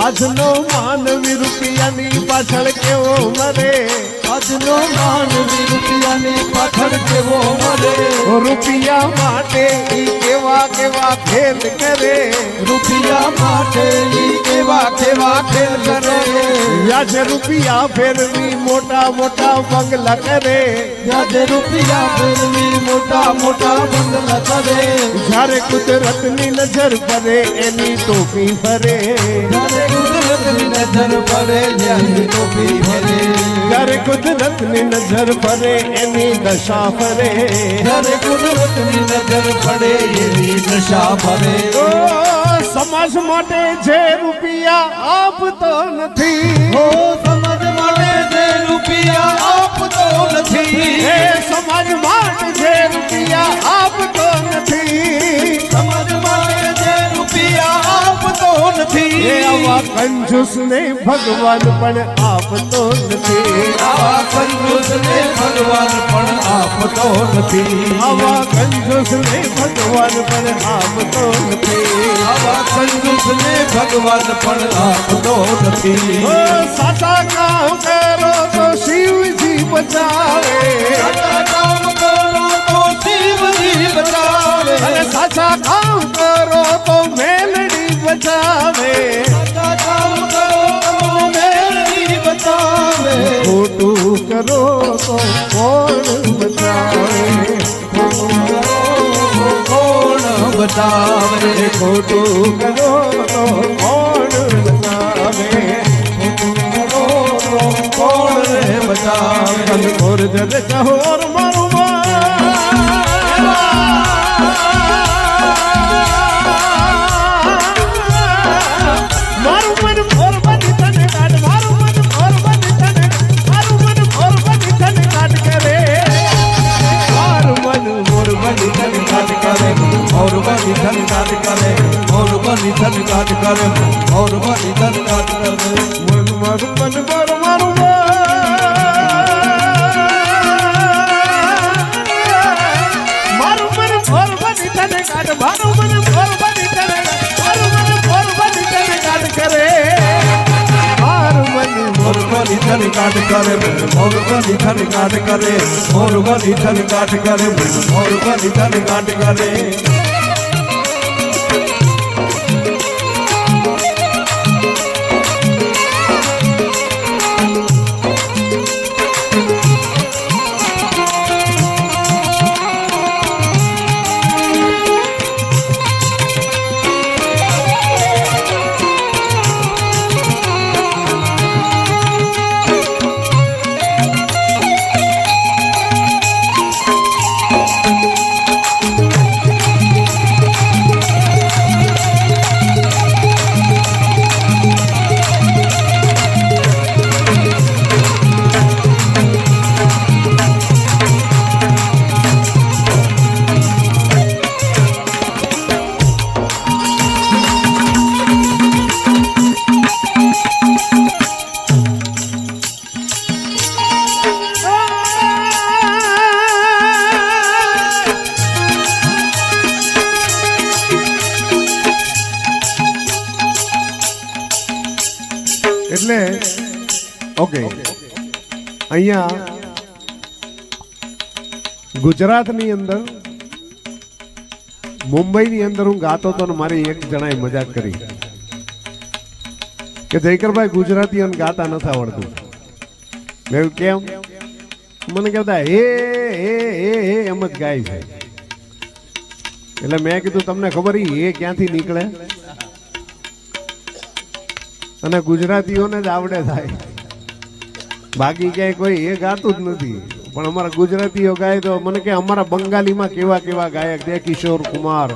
આજનો માનવી રૂપિયાની પાછળ કેવો મરે. આજનો માનવી રૂપિયાની પાછળ કેવો મરે. રૂપિયા માટે ઈ કેવા કેવા ખેલ કરે. રૂપિયા માટે ઈ કેવા કેવા ખેલ કરે. વ્યાજ રૂપિયા ફેરવી મોટા મોટા બંગલા કરે. વ્યાજ રૂપિયા ફેરવી મોટા મોટા બંગલા કરે. જ્યારે કુદરતની નજર પડે એની ટોપી ફરે. જ્યારે કુદરતની નજર પડે એની ટોપી ફરે. જ્યારે કુદરતની નજર પડે એની દશા ફરે. જ્યારે કુદરતની નજર પડે એની દશા ફરે. ઓ સમાજ માટે જે રૂપિયા આપતો નથી. ઓ સમાજ માટે જે રૂપિયા આપતો નથી. એ સમાજ માટે જે રૂપિયા આપતો નથી. સમાજ માટે જે રૂપિયા આપતો નથી. એ આવા કંજૂસને ભગવાન પણ આપતો નથી. આવા કંજૂસને ભગવાન પણ આપતો નથી. આવા કંજૂસને ભગવાન પણ આપતો નથી. આવા કંજૂસને ભગવાન પણ આપતો નથી. ઓ સાચા કામ કરો તો શિવજી બચાવે. સાચા કામ કરો તો શિવજી બચાવે. અને સાચા કામ કરો તો મેલડી બચાવે. સાચા કામ કરો તો મેલડી બચાવે. ખોટું કરો તો કોણ બચાવે. કોણ બચાવે. ખોટું કરો તો કોણ બચાવે. કોણ બચાવે. ઘોર જગ ચહોર મારું મારું મન મારું મારું ભોરવાની તને કાઢ મારું મન ભોરવાની તને મારું મન ભોરવાની તને કાઢ કરે મારું મન મોરવાની થની કાઢ કરે મોરવાની થની કાઢ કરે મોરવાની થની કાઢ કરે મોરવાની થની કાઢ કરે એટલે ઓકે અહીંયા ગુજરાતની અંદર મુંબઈની અંદર હું ગાતો હતો ને મારી એક જણાએ મજાક કરી કે જયકરભાઈ ગુજરાતીઓને ગાતા નથી આવડતું. મેં કેમ? મને કહેતા હે હે હે હે એમ જ ગાય છે. એટલે મેં કીધું તમને ખબર એ ક્યાંથી નીકળે? અને ગુજરાતીઓને જ આવડે થાય, બાકી ક્યાંય કોઈ એ ગાતું જ નથી. પણ અમારા ગુજરાતીઓ ગાય તો મને કે અમારા બંગાળીમાં કેવા કેવા ગાયક છે, કિશોર કુમાર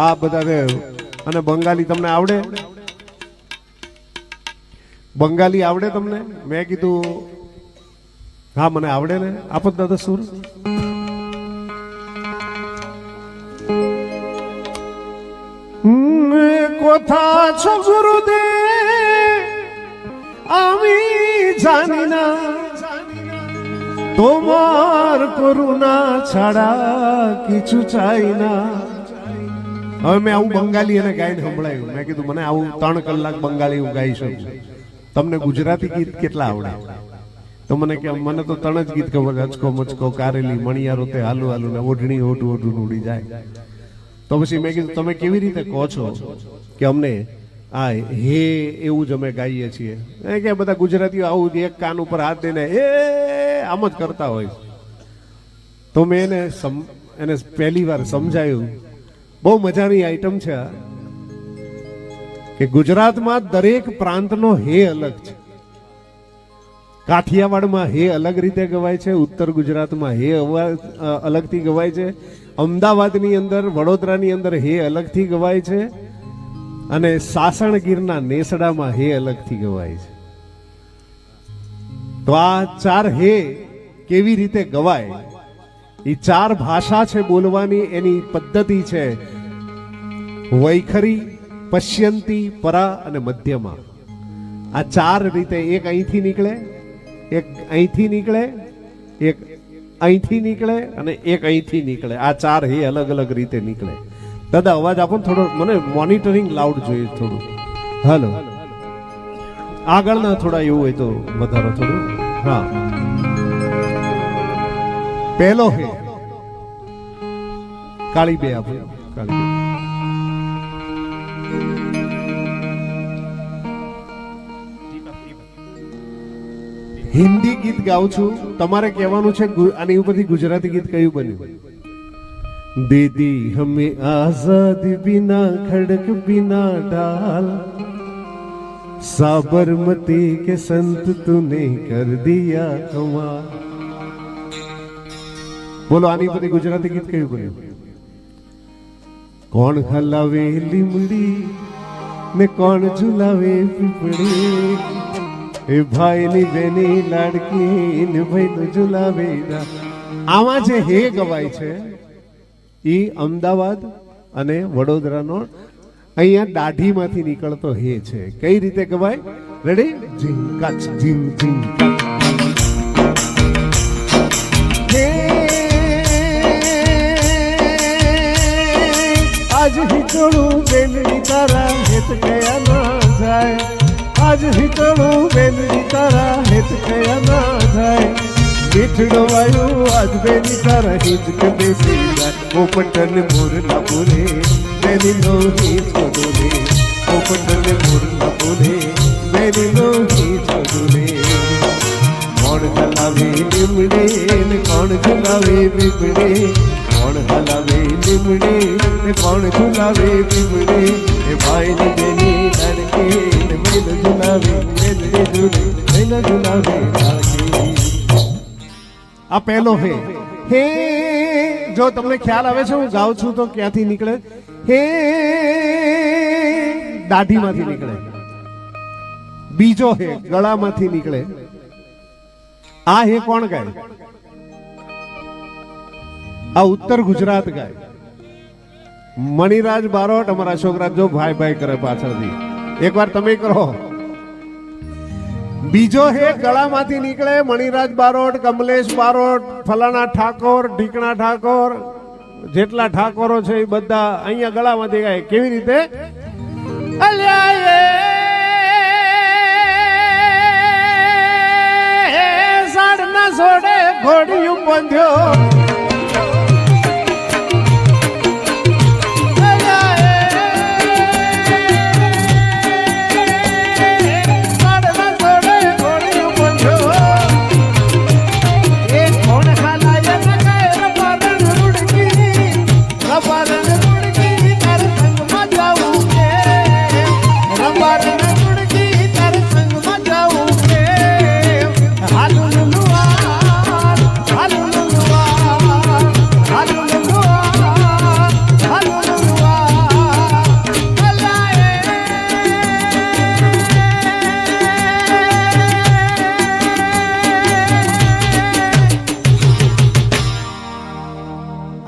આ બધા છે. અને બંગાળી તમને આવડે? બંગાળી આવડે તમને? મેં કીધું હા મને આવડે ને. આપો દાદા સુર. কথা ছো গুরুদেব আমি জানি না তোমার করুণা ছাড়া কিছু চাই না. હવે મેં આવું બંગાળી એને ગાઈને સંભળાયું. મેં કીધું મને આવું 3 કલાક બંગાળી હું ગાઈ શકું. તમને ગુજરાતી ગીત કેટલા આવડે? તો મને કે મને તો 3 જ ગીત ખબર, અચકો મચકો કારેલી મણિયારો તે હાલુ હાલુ ને ઓઢણી ઓઢું ઓઢું ઉડી જાય. તો પછી મેં કીધું તમે કેવી રીતે કહો છો કે અમને આ હે એવું જ અમે ગાઈએ છીએ? કે બધા ગુજરાતીઓ આવું એક કાન ઉપર હાથ દઈને એ આમ જ કરતા હોય. તો મેં એને પહેલી વાર સમજાયું. બહુ મજાની આઈટમ છે કે ગુજરાતમાં દરેક પ્રાંતનો હે અલગ છે. કાઠિયાવાડમાં હે અલગ રીતે ગવાય છે, ઉત્તર ગુજરાતમાં હે અલગથી ગવાય છે, અમદાવાદની અંદર વડોદરાની અંદર હે અલગથી ગવાય છે, અને સાસણગીરના નેસડામાં હે અલગથી ગવાય છે. તો આ 4 હે કેવી રીતે ગવાય? એ 4 ભાષા છે બોલવાની, એની પદ્ધતિ છે વૈખરી, પશ્યંતી, પરા અને મધ્યમાં. આ 4 રીતે, એક અહીંથી નીકળે, એક અહીંથી નીકળે, એક અહીંથી નીકળે અને એક અહીંથી નીકળે. આ 4 હે અલગ અલગ રીતે નીકળે. દાદા અવાજ આપો થોડો, મને મોનિટરિંગ લાઉડ જોઈએ થોડું. હાલો આગળના થોડા એવું હોય તો વધારો થોડું. હા, પહેલો હે કાળી બે આપો. કાળી બે. હિન્દી ગીત ગાઉં છું, તમારે કહેવાનું છે આની ઉપરથી ગુજરાતી ગીત કયું બન્યું? દીદી હમે આઝાદ બિના ખડક બિના ડાલ, સાબરમતી કે સંત તુને કર દિયા કમાલ. બોલો આની ઉપરથી ગુજરાતી ગીત કયું બન્યું? કોણ હલાવે લીમડી ને કોણ ઝુલાવે પીપળી, એ ભાઈની બેની લાડકી ને ભાઈનું ઝુલાવે. આમાં જે હે ગવાય છે એ અમદાવાદ અને વડોદરાનો અહીંયા દાઢીમાંથી નીકળતો હે છે. કઈ રીતે કહેવાય? રેડી? જીમ કચ જીમ જીમ હે આજ હિચોડું બેનડી તારા હેત કયા ના જાય. આજ હિચોડું બેનડી તારા હેત કયા ના જાય. મીઠડો વાયો આજ બેની તારા હિત કે બેસી જાય. પોપટન મોરલા બોલે બેની નો હિત બોલે. પોપટન મોરલા બોલે બેની નો હિત બોલે. કોણ હલાવે લીમડે ને કોણ ઝુલાવે બીબડે. કોણ હલાવે લીમડે ને કોણ ઝુલાવે બીબડે. એ ભાઈ ની બેની લડકે ને બેન ઝુલાવે બેનડે ઝુલે બેન ઝુલાવે લાગે. આ પહેલો હે. હે જો તમને ખ્યાલ આવે છે હું ગાઉં છું તો ક્યાંથી નીકળે? હે દાઢીમાંથી નીકળે. બીજો હે ગળામાંથી નીકળે. આ હે કોણ ગાય? આ ઉત્તર ગુજરાત ગાય. મણિરાજ બારોટ અમારા છોકરા જો ભાઈ ભાઈ કરે પાછળથી. એકવાર તમે કરો. બીજો હે ગળામાંથી નીકળે. મણિરાજ બારોટ, કમલેશ બારોટ, ફલાણા ઠાકોર, ઢીકણા ઠાકોર, જેટલા ઠાકોરો છે એ બધા અહીંયા ગળામાંથી ગાય. કેવી રીતે? સાડના સોડે ઘોડિયું બંધ્યો.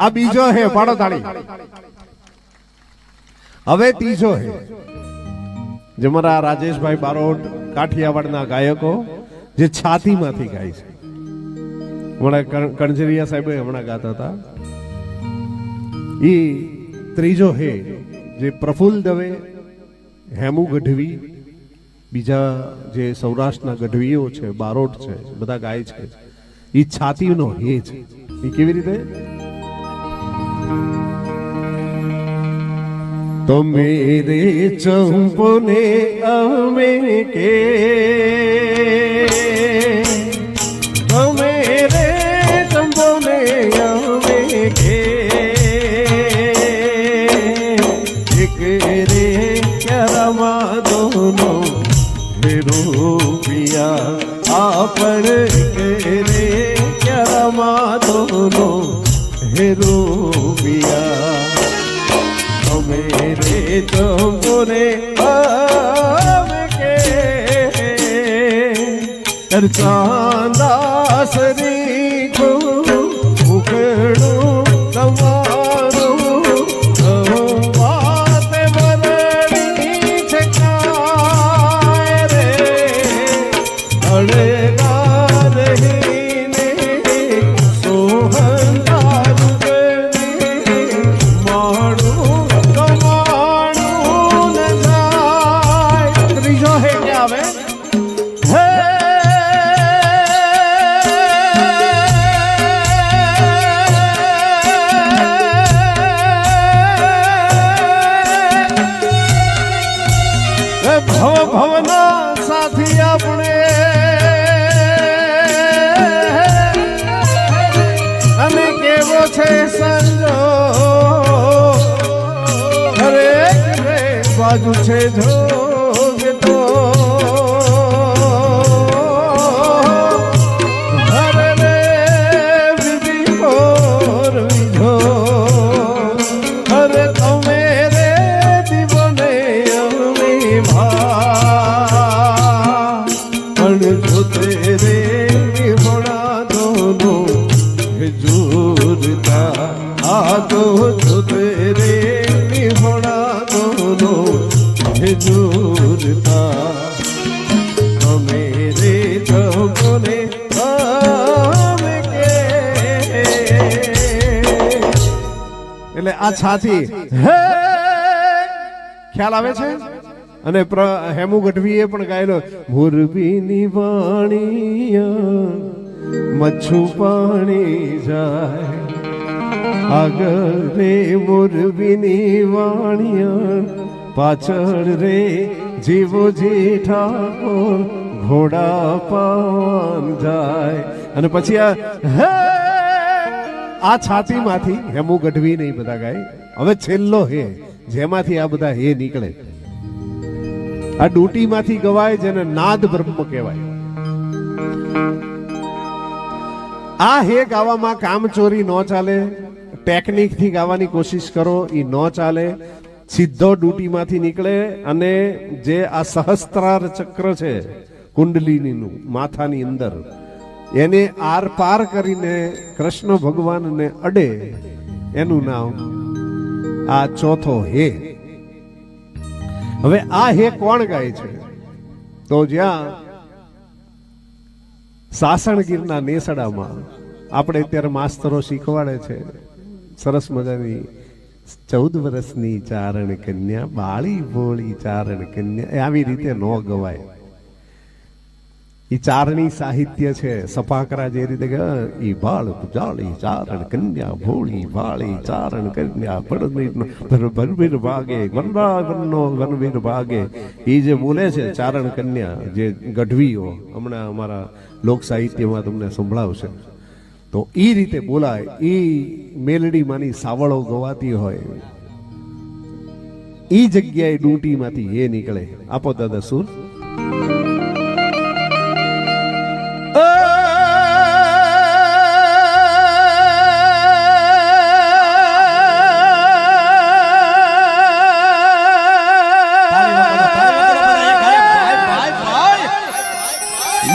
આ બીજો હે. પાડો તાળી. હવે ત્રીજો હે. જે મારા રાજેશભાઈ બારોટ કાઠિયાવાડના ગાયકો જે છાતીમાંથી ગાય છે. હમણાં કણજરિયા સાહેબ હમણાં ગાતા હતા. એ ત્રીજો હે જે પ્રફુલ્લ દવે, હેમુ ગઢવી, બીજા જે સૌરાષ્ટ્રના ગઢવીઓ છે, બારોટ છે, બધા ગાય છે. એ છાતીનો હે છે. એ કેવી રીતે? तो मेरे चंपो ने अमे के, तो मेरे चंपो ने अमे के. एक रे क्यारा दोनों रूपिया आपण. एक रे क्यारा दोनों रूपिया. मेरे तुमने के चांदासरी को उखड़ू તમારું વાત વરણી છે કાય રે. અડેગા રહીને સોહંતા ભવના સાથી આપણે અને કેવો છે સંજો. હરેક બાજુ છે જોગ તો હરે રે બીજી ઓર બીજો. હરે તમે રે દીવને અમે तेरे होना दोनों जुड़ता. आ तो तेरे होना दोनों મંજૂર થા મેરે જોગોને અમે કે એટલે આ છાતી હે ખ્યાલ આવે છે અને હેમુ ગઢવીએ પણ ગાયેલો મોરબીની વાણીયા મચ્છુ પાણી જાય આગળ રે મોરબીની વાણીયા પાછળ રે જીવો જી ઠાકોર ઘોડા પાન જાય અને પછી આ છાતીમાંથી હેમુ ગઢવી નહીં બધા ગાય હવે છેલ્લો હે જેમાંથી આ બધા હે નીકળે આ ડૂટીમાંથી ગવાય જેને નાદ બ્રહ્મ કહેવાય આ હે ગાવામાં કામચોરી ન ચાલે ટેકનિક થી ગાવાની કોશિશ કરો ઈ ન ચાલે સીધો ડૂટીમાંથી નીકળે અને જે આ સહસ્ત્રાર ચક્ર છે કુંડલીનીનું માથાની અંદર એને આર પાર કરીને કૃષ્ણ ભગવાનને અડે એનું નામ આ ચોથો હે હવે આ હે કોણ ગાય છે તો જ્યાં સાસણગીરના નેસડામાં આપણે અત્યારે માસ્તરો શીખવાડે છે સરસ મજાની 14 વર્ષની ચારણ કન્યા બાળી ભોળી ચારણ કન્યા આવી રીતે ન ગવાય ઈ ચારણી સાહિત્ય છે સપાકરા જે રીતે ઈ બાળ જાળી ચારણ કન્યા ભોળી બાળી ચારણ કન્યા વનવીર ભાગે વનરાવનનો વનવીર ભાગે ઈ જે બોલે છે ચારણ કન્યા જે ગઢવીઓ હમણાં અમારા લોક સાહિત્યમાં તમને સંભળાવશે તો ઈ રીતે બોલાય ઈ મેલડી માની સાવળો ગવાતી હોય ઈ જગ્યાએ ડૂંટીમાંથી એ નીકળે આપો દાદા સુર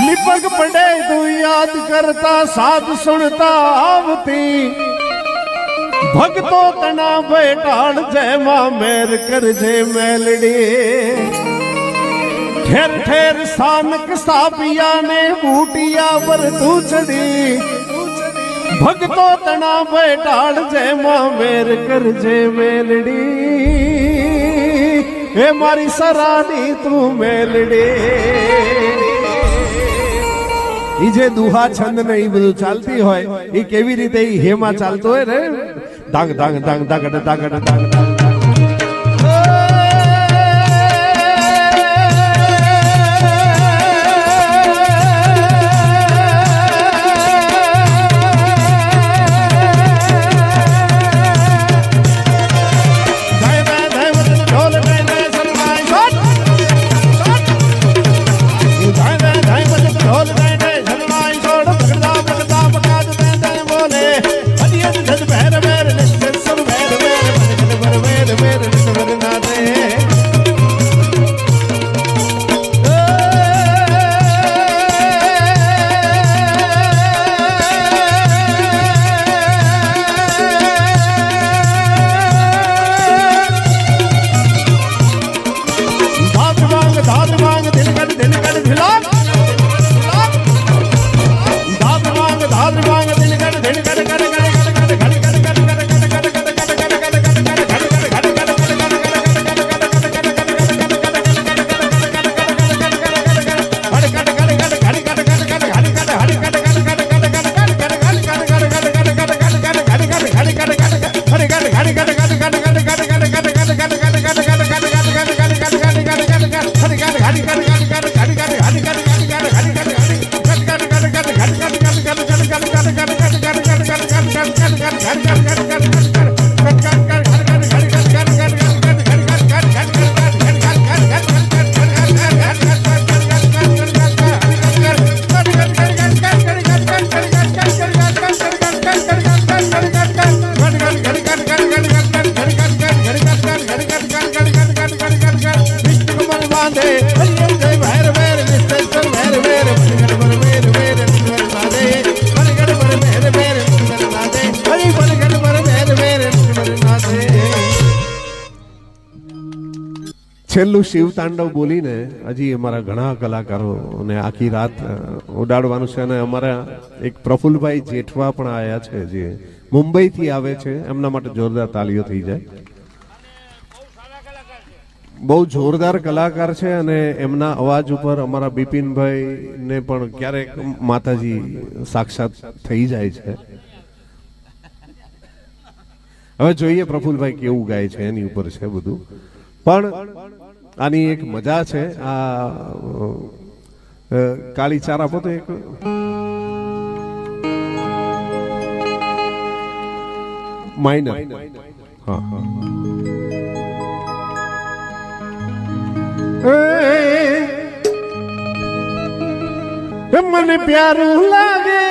लिपक पड़े तू याद करता साध सुनता आवती भक्तो तना बैठाड़ जय मां मेर कर जय मेलड़ी ठेर ठेर स्थानक स्थापिया ने बूटिया पर तू चढ़ी भक्तो तना बैठाड़ जय मां मेर कर जय मेलड़ी हे मारी सरानी तू मेलड़ी ઈ જે દુહા છંદ ને ઈ બધું ચાલતી હોય ઈ કેવી રીતે ઈ હેમાં ચાલતો હોય ને ડાંગ ડાંગ ડાંગ ડાંગ ડાંગ ડાંગ ડાંગ છેલ્લું શિવ તાંડવ બોલીને હજી અમારા ઘણા કલાકારોને આખી રાત ઉડાડવાનું છે. અને અમારા એક પ્રફુલ્લભાઈ જેઠવા પણ આવ્યા છે, જે મુંબઈથી આવે છે. એમના માટે જોરદાર તાલીઓ થઈ જાય. બહુ જોરદાર કલાકાર છે અને એમના અવાજ ઉપર અમારા બિપિનભાઈ ને પણ ક્યારેક માતાજી સાક્ષાત થઈ જાય છે. હવે જોઈએ પ્રફુલ્લભાઈ કેવું ગાય છે, એની ઉપર છે બધું. પણ આની એક મજા છે. આ કાળી ચાર આપો તો એક. માઇનર. હા હા. મને પ્યારું લાગે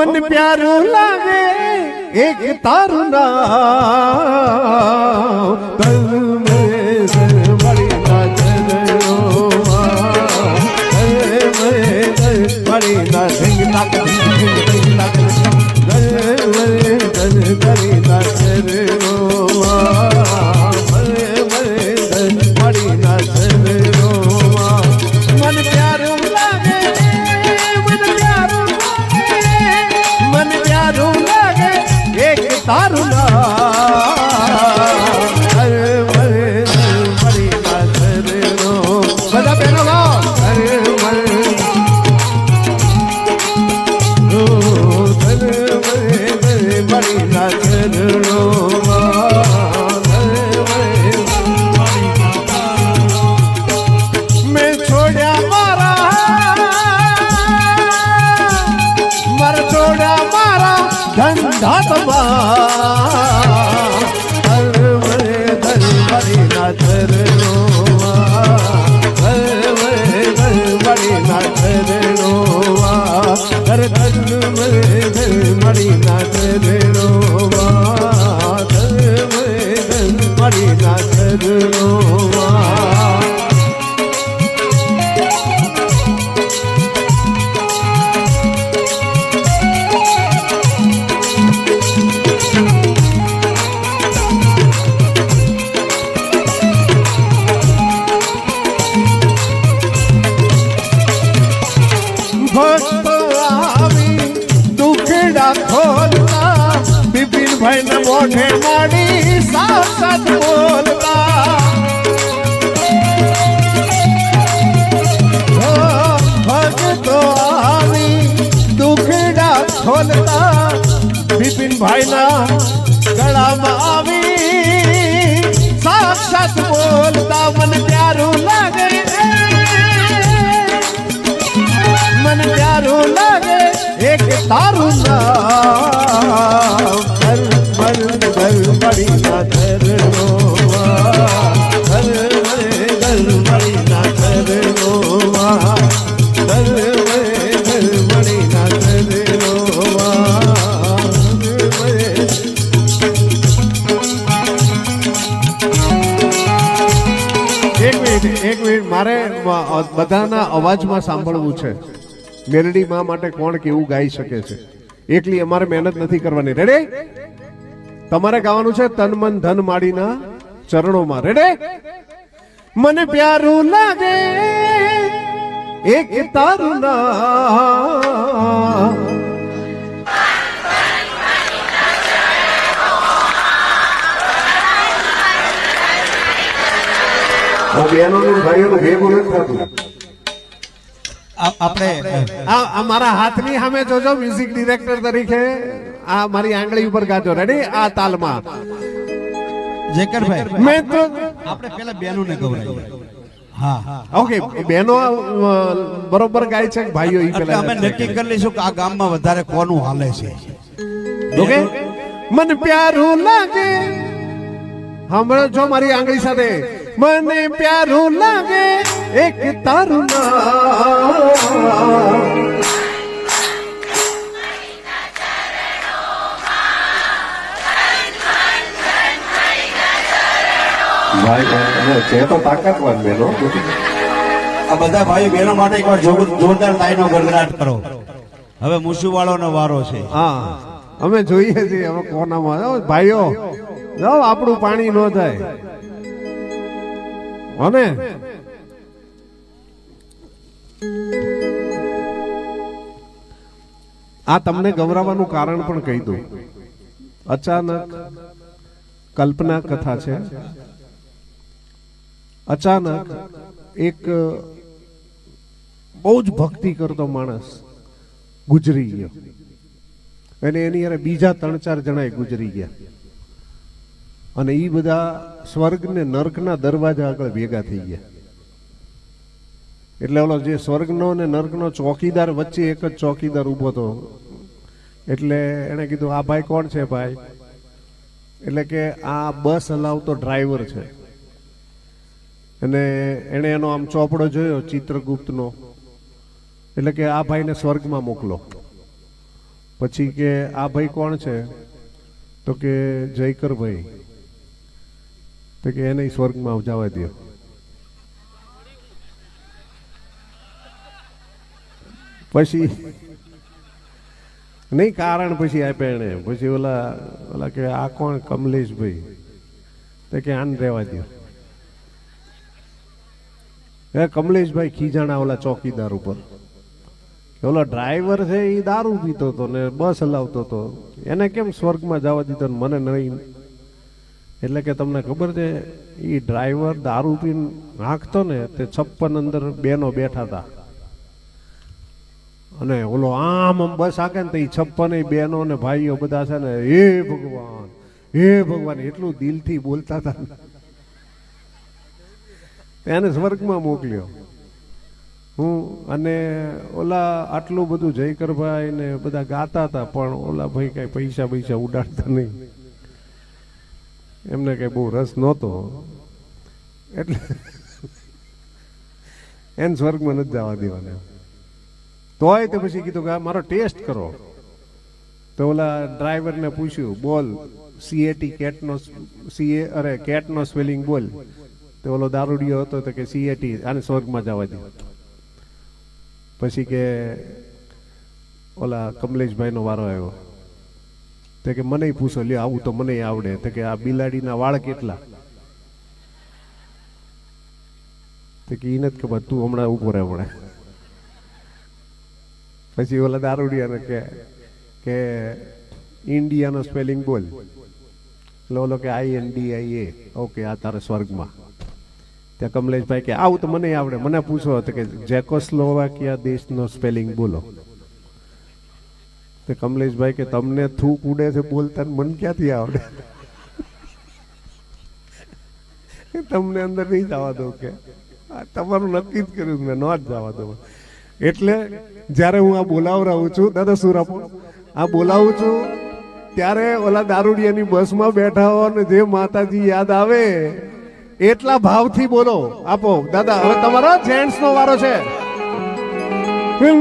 મને પ્યારું લાગે એક તારું નામ તન મેં મળી ના જજો મળી ના સિંગ નાક સિંગ નાક કરી ના ચરો મળી ના ચરો મને પ્યારું લાગે મને પ્યારું લાગે એક તારું મળી ના ચરો બધા બેનો ગાઓ મળી ના ચરો મેં છોડ્યા મારા છોડ્યા મારા ધંધા તમા મળી ના ચરો મળી ના ચરો હર ધન મળી ના ચરો મળી ના ચરો ભક્તો આવી દુખડા ખોલતા બિપિનભાઈ ને મોઢે માડી સાથ બોલતા ભક્તો આવી દુખડા ખોલતા બિપિનભાઈ ના ગળામાં આવી સાક્ષાત બોલતા મને પ્યારું લાગે મને પ્યારું લાગે એક તારું નામ મળી ના ચરણો મળી ના ચરણો મળી ના ચરણો એક મિનિટ મારે બધાના અવાજમાં સાંભળવું છે. મેલડી માં માટે કોણ કેવું ગાઈ શકે છે. એકલી અમારે મહેનત નથી કરવાની. રેડે? તમારે ગાવાનું છે તન મન ધન માડીના ચરણોમાં. રેડે? મને પ્યારું લાગે એક તારું નામ બેનોનું ભાઈઓનું ભેગું નથી થતું. આપણે આ મારા હાથની સામે જોજો. મ્યુઝિક ડિરેક્ટર તરીકે આ મારી આંગળી ઉપર ગાજો. રેડી? આ તાલમાં જેકરભાઈ મેં તો આપણે પેલા બેનું ને ગવડાવીએ. હા ઓકે, બેનો બરોબર ગાય છે કે ભાઈઓ ઈ પેલા અમે નક્કી કરી લઈશું કે આ ગામમાં વધારે કોનું હાલે છે. ઓકે, મને પ્યારું લાગે. હમણાં જો મારી આંગળી સાથે મને પ્યારું લાગે એક તારું નામ ભાઈ છે તો તાકાતવાન બહેનો. આ બધા ભાઈ બહેનો માટે એકવાર જોરદાર તાળીનો ગડગડાટ કરો. હવે મુસુવાળોનો વારો છે. હા અમે જોઈએ છીએ હવે કોનામાં જાઓ ભાઈઓ, જાઓ આપણું પાણી ન જાય અને આ તમને ગૌરવવાનું કારણ પણ કહી દઉં. અચાનક કલ્પના કથા છે. અચાનક એક બહુ જ ભક્તિ કરતો માણસ ગુજરી ગયો અને એની યારે બીજા 3-4 જણા ગુજરી ગયા અને એ બધા સ્વર્ગ ને નર્કના દરવાજા આગળ ભેગા થઈ ગયા. એટલે ઓલો જે સ્વર્ગનો ને નર્કનો ચોકીદાર વચ્ચે એક જ ચોકીદાર ઊભો હતો. એટલે એને કીધું આ ભાઈ કોણ છે ભાઈ? એટલે કે આ બસ હલાવતો ડ્રાઈવર છે. અને એને એનો આમ ચોપડો જોયો ચિત્રગુપ્તનો. એટલે કે આ ભાઈને સ્વર્ગમાં મોકલો. પછી કે આ ભાઈ કોણ છે? તો કે જયકરભાઈ. તો કે એને સ્વર્ગમાં જવા દો. પછી નહીં કારણ પછી આપે એને. પછી ઓલા કે આ કોણ? કમલેશભાઈ. તો કે આને રહેવા દો. કમલેશભાઈ ખીજાણા ઓલા ચોકીદાર ઉપર. ઓલો ડ્રાઈવર છે એ દારૂ પીતો હતો ને બસ હલાવતો હતો, એને કેમ સ્વર્ગમાં જવા દીધો ને મને નહીં? એટલે કે તમને ખબર છે એ ડ્રાઈવર દારૂ પીને હાંકતો ને તે 56 અંદર બેનો બેઠા હતા અને ઓલો આમ બસ હાંકે ને તો એ 56 બેનો ને ભાઈઓ બધા છે ને હે ભગવાન એટલું દિલથી બોલતા હતા. એને સ્વર્ગમાં મોકલ્યો. હું અને ઓલા આટલું બધું જયકરભાઈ ને બધા ગાતા હતા પણ ઓલા ભાઈ કઈ પૈસા ઉડાડતા નહીં. એમને કઈ બહુ રસ નહોતો એટલે એને સ્વર્ગમાં નથી જવા દેવાના. તોય તે પછી કીધું કે મારો ટેસ્ટ કરો. તો ઓલા ડ્રાઈવરને પૂછ્યું બોલ કેટનો સ્પેલિંગ બોલ. તો ઓલો દારૂડિયો હતો તો કે CAT, આને સ્વર્ગમાં જવા દે. પછી કે ઓલા કમલેશભાઈ નો વારો આવ્યો. તો કે મને પૂછો, લ્યો આવું તો મને આવડે. તો કે આ બિલાડીના વાળ કેટલા? તો કે ઈ નથી ખબર, તું હમણાં ઉભો રહે હમણાં. પછી ઓલા દારૂડિયાને કે ઇન્ડિયાનો સ્પેલિંગ બોલ. એટલે ઓલો કે INDIA. ઓકે, આ તારે સ્વર્ગમાં. ત્યાં કમલેશભાઈ કે આવું તો મને આવડે, મને પૂછો. તો કે ચેકોસ્લોવાકિયા દેશનો સ્પેલિંગ બોલો. તો કમલેશભાઈ કે તમને થૂક ઉડે છે બોલતા મને ક્યાંથી આવડે? તમને અંદર નહીં જવા દો કે તમારું નક્કી જ કર્યું મેં ન જ જવા દો. એટલે જ્યારે હું આ બોલાવરાવું છું દાદા સુરાપો, આ બોલાવું છું ત્યારે ઓલા દારૂડિયાની બસમાં બેઠા હો ને જે માતાજી યાદ આવે એટલા ભાવથી બોલો. આપો દાદા. હવે તમારો જેન્ટ્સ નો વારો છે.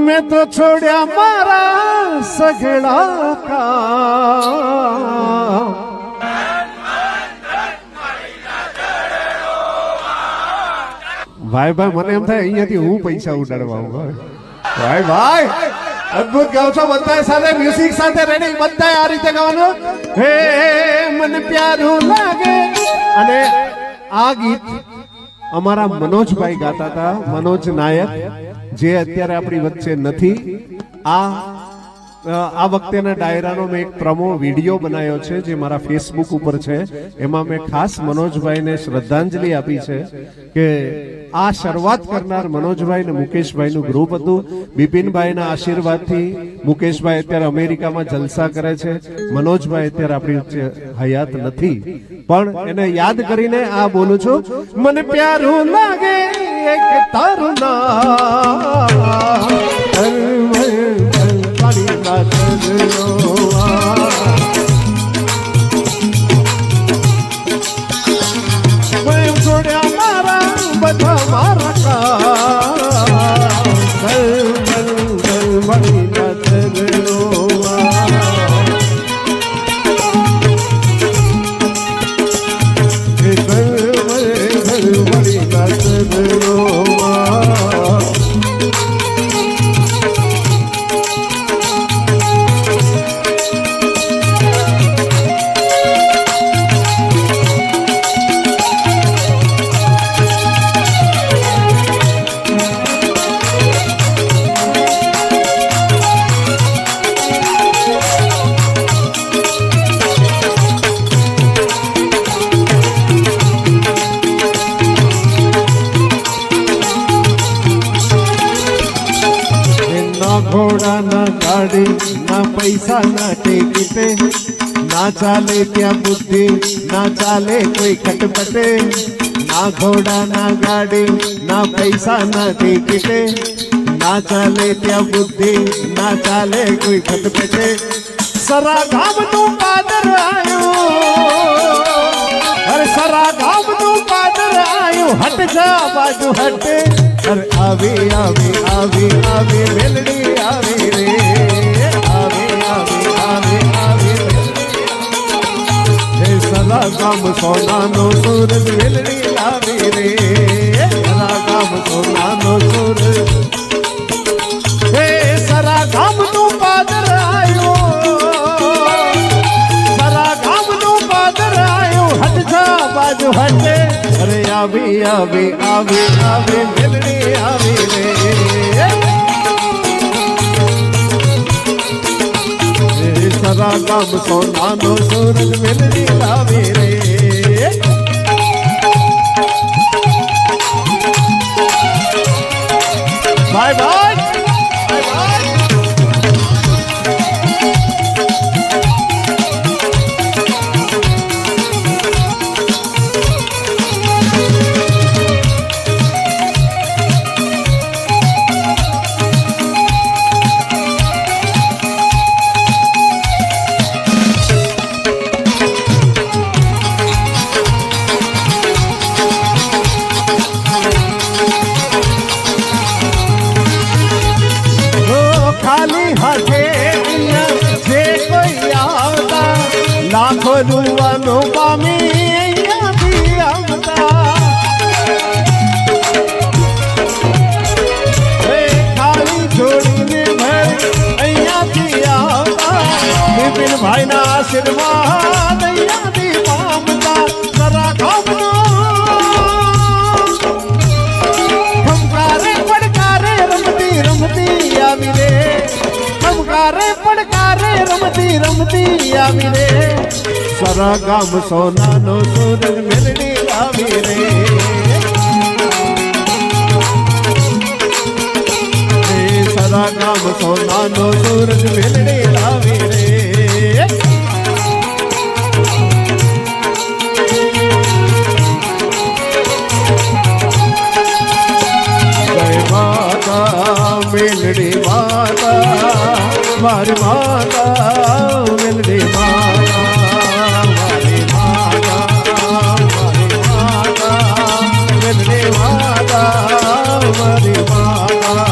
મેં તો છોડ્યા મારા સગડા કા, ભાઈ મને એમ થાય અહીંયાથી હું પૈસા ઉડાડવા ભાઈ અદભુત ગાવ છો બધા સાથે, મ્યુઝિક સાથે રેડી બધા આ રીતે ગાવાનું. હે મને પ્યારું લાગે. અને આ ગીત અમારા મનોજભાઈ ગાતા હતા, મનોજ નાયક, જે અત્યારે આપણી વચ્ચે નથી. આ વખતેના ડાયરાનો મેં એક પ્રોમો વિડીયો બનાવ્યો છે જે મારા ફેસબુક ઉપર છે. એમાં મેં ખાસ મનોજભાઈને શ્રદ્ધાંજલિ આપી છે કે આ શરૂઆત કરનાર મનોજભાઈ ને મુકેશભાઈ નું ગ્રુપ હતું. બિપિનભાઈના આશીર્વાદથી મુકેશભાઈ અત્યારે અમેરિકામાં જલસા કરે છે. મનોજભાઈ અત્યારે આપણી વચ્ચે હયાત નથી, પણ એને યાદ કરીને આ બોલું છું. મને પ્યારું લાગે તારું નામ, છોડ્યા મારા બધા મારા કા ઘોડા ના ગાડી ના પૈસા ના ટિકિટે ના ચાલે ત્યાં બુદ્ધિ ના ચાલે કોઈ ખટપટે ના ઘોડા ના ગાડી ના પૈસા ના ટિકિટે ના ચાલે ત્યાં બુદ્ધિ ના ચાલે કોઈ ખટપટે સરા ગામ નું પાદર આયો અરે સરા ગામ નું પાદર આયો હટ જા બાજુ હટે અરે આવી આવી આવી આવી વેલડી આવી રે આવી આવી આવી આવી હે સરા ગામ સોનાનો સૂરજ વેલડી લાવી રે સરા ગામ સોનાનો સૂરજ હે સરા ગામ નું પાદર આયો સરા ગામ નું પાદર આયો હટ જા બાજુ હટે અરે આવી આવી આવી આવી વેલડી આવી રે હે સરા ગામ સોનાનો સૂરજ વેલડી લાવી રે બાય બાય ખાલી હાથે જે કોઈ આવતા લાખો રૂવાનો પામી અહીંયાથી આવતા ખાલી છોડીને ભર અહીંયાથી આવતા બિપિનભાઈના આશીર્વાદ અહીંયાથી પામતા સરા ગામનો ખમકારે પડકારે રમતી રમતી આવી રે ખમકારે પડકારે રમતી રમતી આવી રે સરા ગામ સોનાનો સૂરજ મેલડી લાવી રે સરા ગામ સોનાનો સૂરજ મેલડી લાવી રે મેલડી માતા મારી માતા મેલડી માતા મારી માતા મારી માતા મેલડી માતા મારી માતા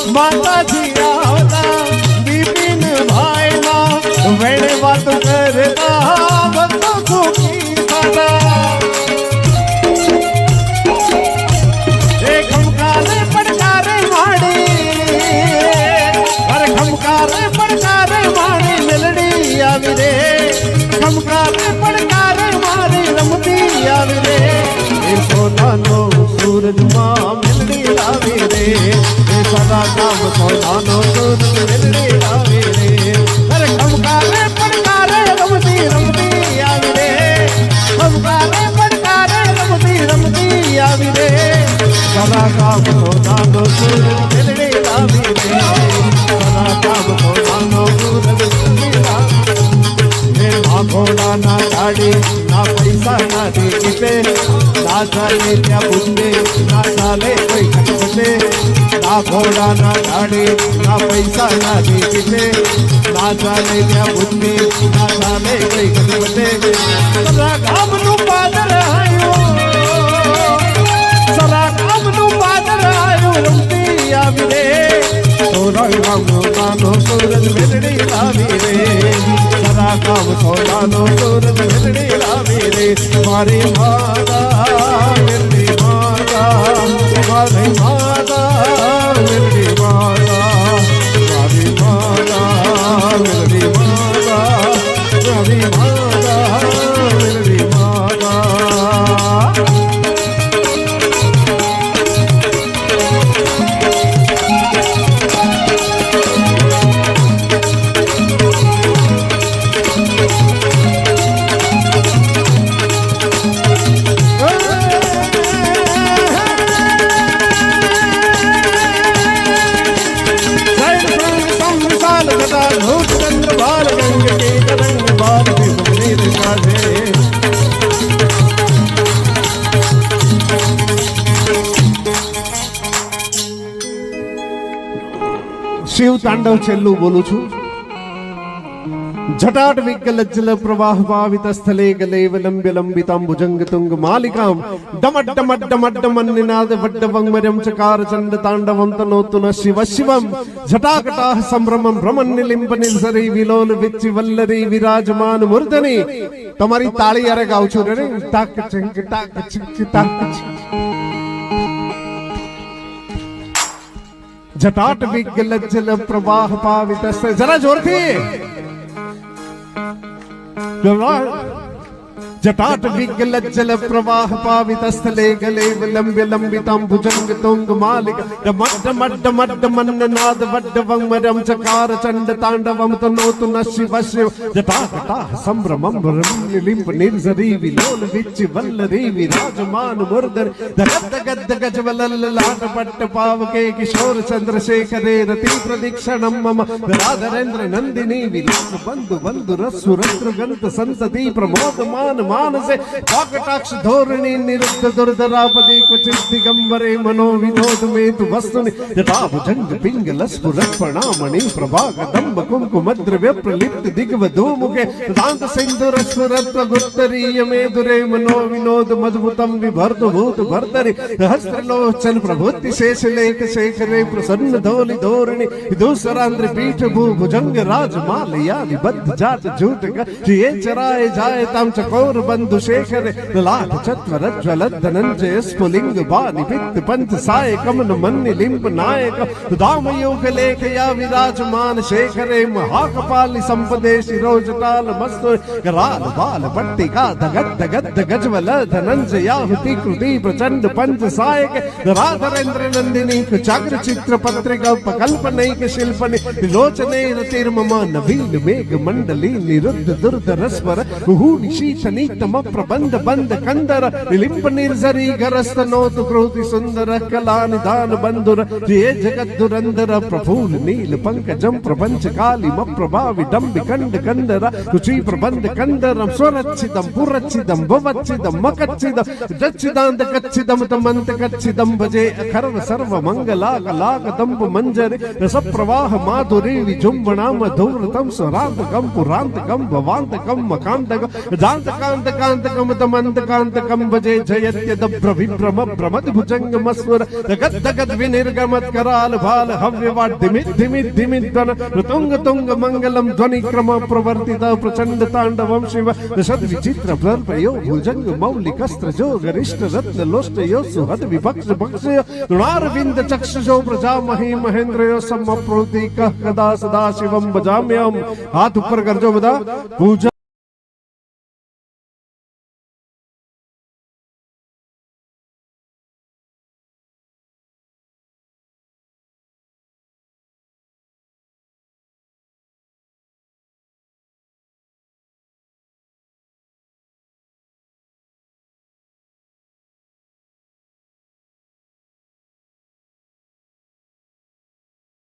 માતાજી આવતા બિપિન ભાઈના વેણે વાત કરતા બધો સુખી થતા એ ખમકારે પડકારે માડી અરે ખમકારે પડકારે માડી મેલડી આવી રે ખમકારે પડકારે મારી રમતી આવી રે એ સોનાનો સૂરજમાં મેલડી લાવી રે સરા ગામ સોનાનો સૂરજ મેલડી લાવી રે અરે ખમકારે પડકારે રમતી રમતી આવી રે ખમકારે પડકારે રમતી રમતી આવી રે સરા ગામ સોનાનો સૂરજ મેલડી લાવી રે સરા ગામ સોનાનો સૂરજ મેલડી લાવી રે ઘોડા ના ગાડી ના પૈસા ના ટિકિટે ના ચાલે ત્યાં બુદ્ધિ ના ચાલે કોઈ ખટપટે ના ઘોડા ના ગાડી ના પૈસા ના ટિકિટે ના ચાલે ત્યાં બુદ્ધિ ના ચાલે કોઈ ખટપટે સરા ગામ નું પાદર આયો સરા ગામ નું પાદર આયો રમતી આવી રે સોના ગામ સોનાનો સૂરજ મેલડી લાવી રે સરા ગામ સોનાનો સૂરજ મેલડી લાવી રે મારી માતા મેલડી માતા મારી માતા મેલડી માતા મારી માતા મેલડી માતા મારી માતા મેલડી માતા શિવ તાંડવ છેલ્લું બોલું છું. જટાટ વિકલજ્જલ પ્રવાહ ભાવિત સ્થલે ગલે વિલંબ્ય લંબિતામ ભુજંગ તુંગ માલિકામ ડમટ ડમટ ડમટ ડમન નિનાદ વડ્ડ વંગમર્યમ ચકાર ચંડ તાંડવમ તનોતુ ન શિવ શિવમ જટાકટાહ સંભ્રમમ ભ્રમણ નિલિંબ નિર્ઝરી વિલોલ વિચ્ચિ વલ્લરી વિરાજમાન મૂર્ધની. તમારી તાળી યારે ગાઉં છું રે ટાક ચંક ટાક ચિક ટાક જટાટ વિકલજ્જલ પ્રવાહ પાવિત જરા જોરથી जटाट विगलज्जल प्रवाह पावित स्थले गले विलंब्य लंबितां भुजंग तुंग मालिक डमड्ड मड्ड मड्ड मन्न नाद वड्ड वंगमरम चकार चंड तांडवम तनोतु न शिव शिव जटाकटाह संभ्रमं निलिंब निर्झरी विलोल विच्चि वल्लरी विराजमान मूर्धर दगद् गद्द गजवलल लाट पट्ट पावके किशोर चंद्रशेखरे रति प्रदीक्षणं मम राधरेंद्र नंदिनी विलास बंधु बंधु रसुरत्र गंत संतति प्रमोदमान मानसे वाकटाक्ष धोरणी निरुद्ध दुर्धरापदे क्वचित दिगंबरे मनो विनोद मेतु वस्तुनि जटाभुजंग पिंगल स्फुरत् प्रणामणि प्रभागदंब कुंकुमद्रव्य प्रलिप्त दिग्वधू मुखे दांत सिंधुर स्फुरत् गुत्तरीय मेदुरे मनो विनोद मधुतम विभर्त भूत भर्तरि हस्त्रलोचन प्रभुति शेष लेख शेखरे प्रसन्न धोलि धोरणी दूसरांद्र पीठ भू भुजंग राजमालयानि बद्ध जात झूठ ये चराए जाए तम चकोर बंधु शेखर लाट चत्वर ज्वलत धनंजय स्फुलिंग बानि पित्त पंच साय कमन मन्नि लिंब नायक दाम योग लेख या विराजमान शेखरे महाकपालि संपदे शिरोजटाल मस्तु कराल बाल पट्टिका धगद धगद गजवल धनंजयाहुति कृति प्रचंड पंच सायक राधरेंद्र नंदिनी चाग्र चित्र पत्रिका कल्पनैक शिल्पनि लोचने रतिर्मम नवीन मेघ मंडली निरुद्ध दुर्धर स्वर हुहूनि शीतनि तम प्रबंध बंद कंदर निलिंब निर्झरी गरस्त नोतु क्रोधि सुंदर कला निदान बंधुर ये जगत दुरंदर प्रफुल्ल नील पंकजम प्रपंच काली मप्रभा विडंबि कंड कंदर रुचि प्रबंध कंदरम स्वरच्छिदम पुरच्छिदम भवच्छिदम मकच्छिदम दच्छिदांत कच्छिदम तमंत कच्छिदम भजे अखर्व सर्व मंगला कलाक दंब मंजरे रस प्रवाह माधुरी विजुंबना मधुरतम स्वरांत कम पुरांत कम भवांत कम मकांत दांत कांत कांत कम तमंत कांत कम भजे जयत्य दभ्र विभ्रम भ्रमद भुजंग मस्वर गद गद विनिर्गमत कराल भाल हव्य वाट दिमित दिमित दिमित धन ऋतुंग तुंग मंगलम ध्वनि क्रम प्रवर्तित प्रचंड तांडवम शिव सद विचित्र प्रयो भुजंग मौलिक अस्त्र जो गरिष्ठ रत्न लोष्ट यो सुहद विभक्ष भक्ष ऋणार विंद चक्षुषो प्रजा मही महेंद्र यो सम प्रोति कदा सदा शिवम भजाम्यहम हाथ ऊपर कर जो बता पूजा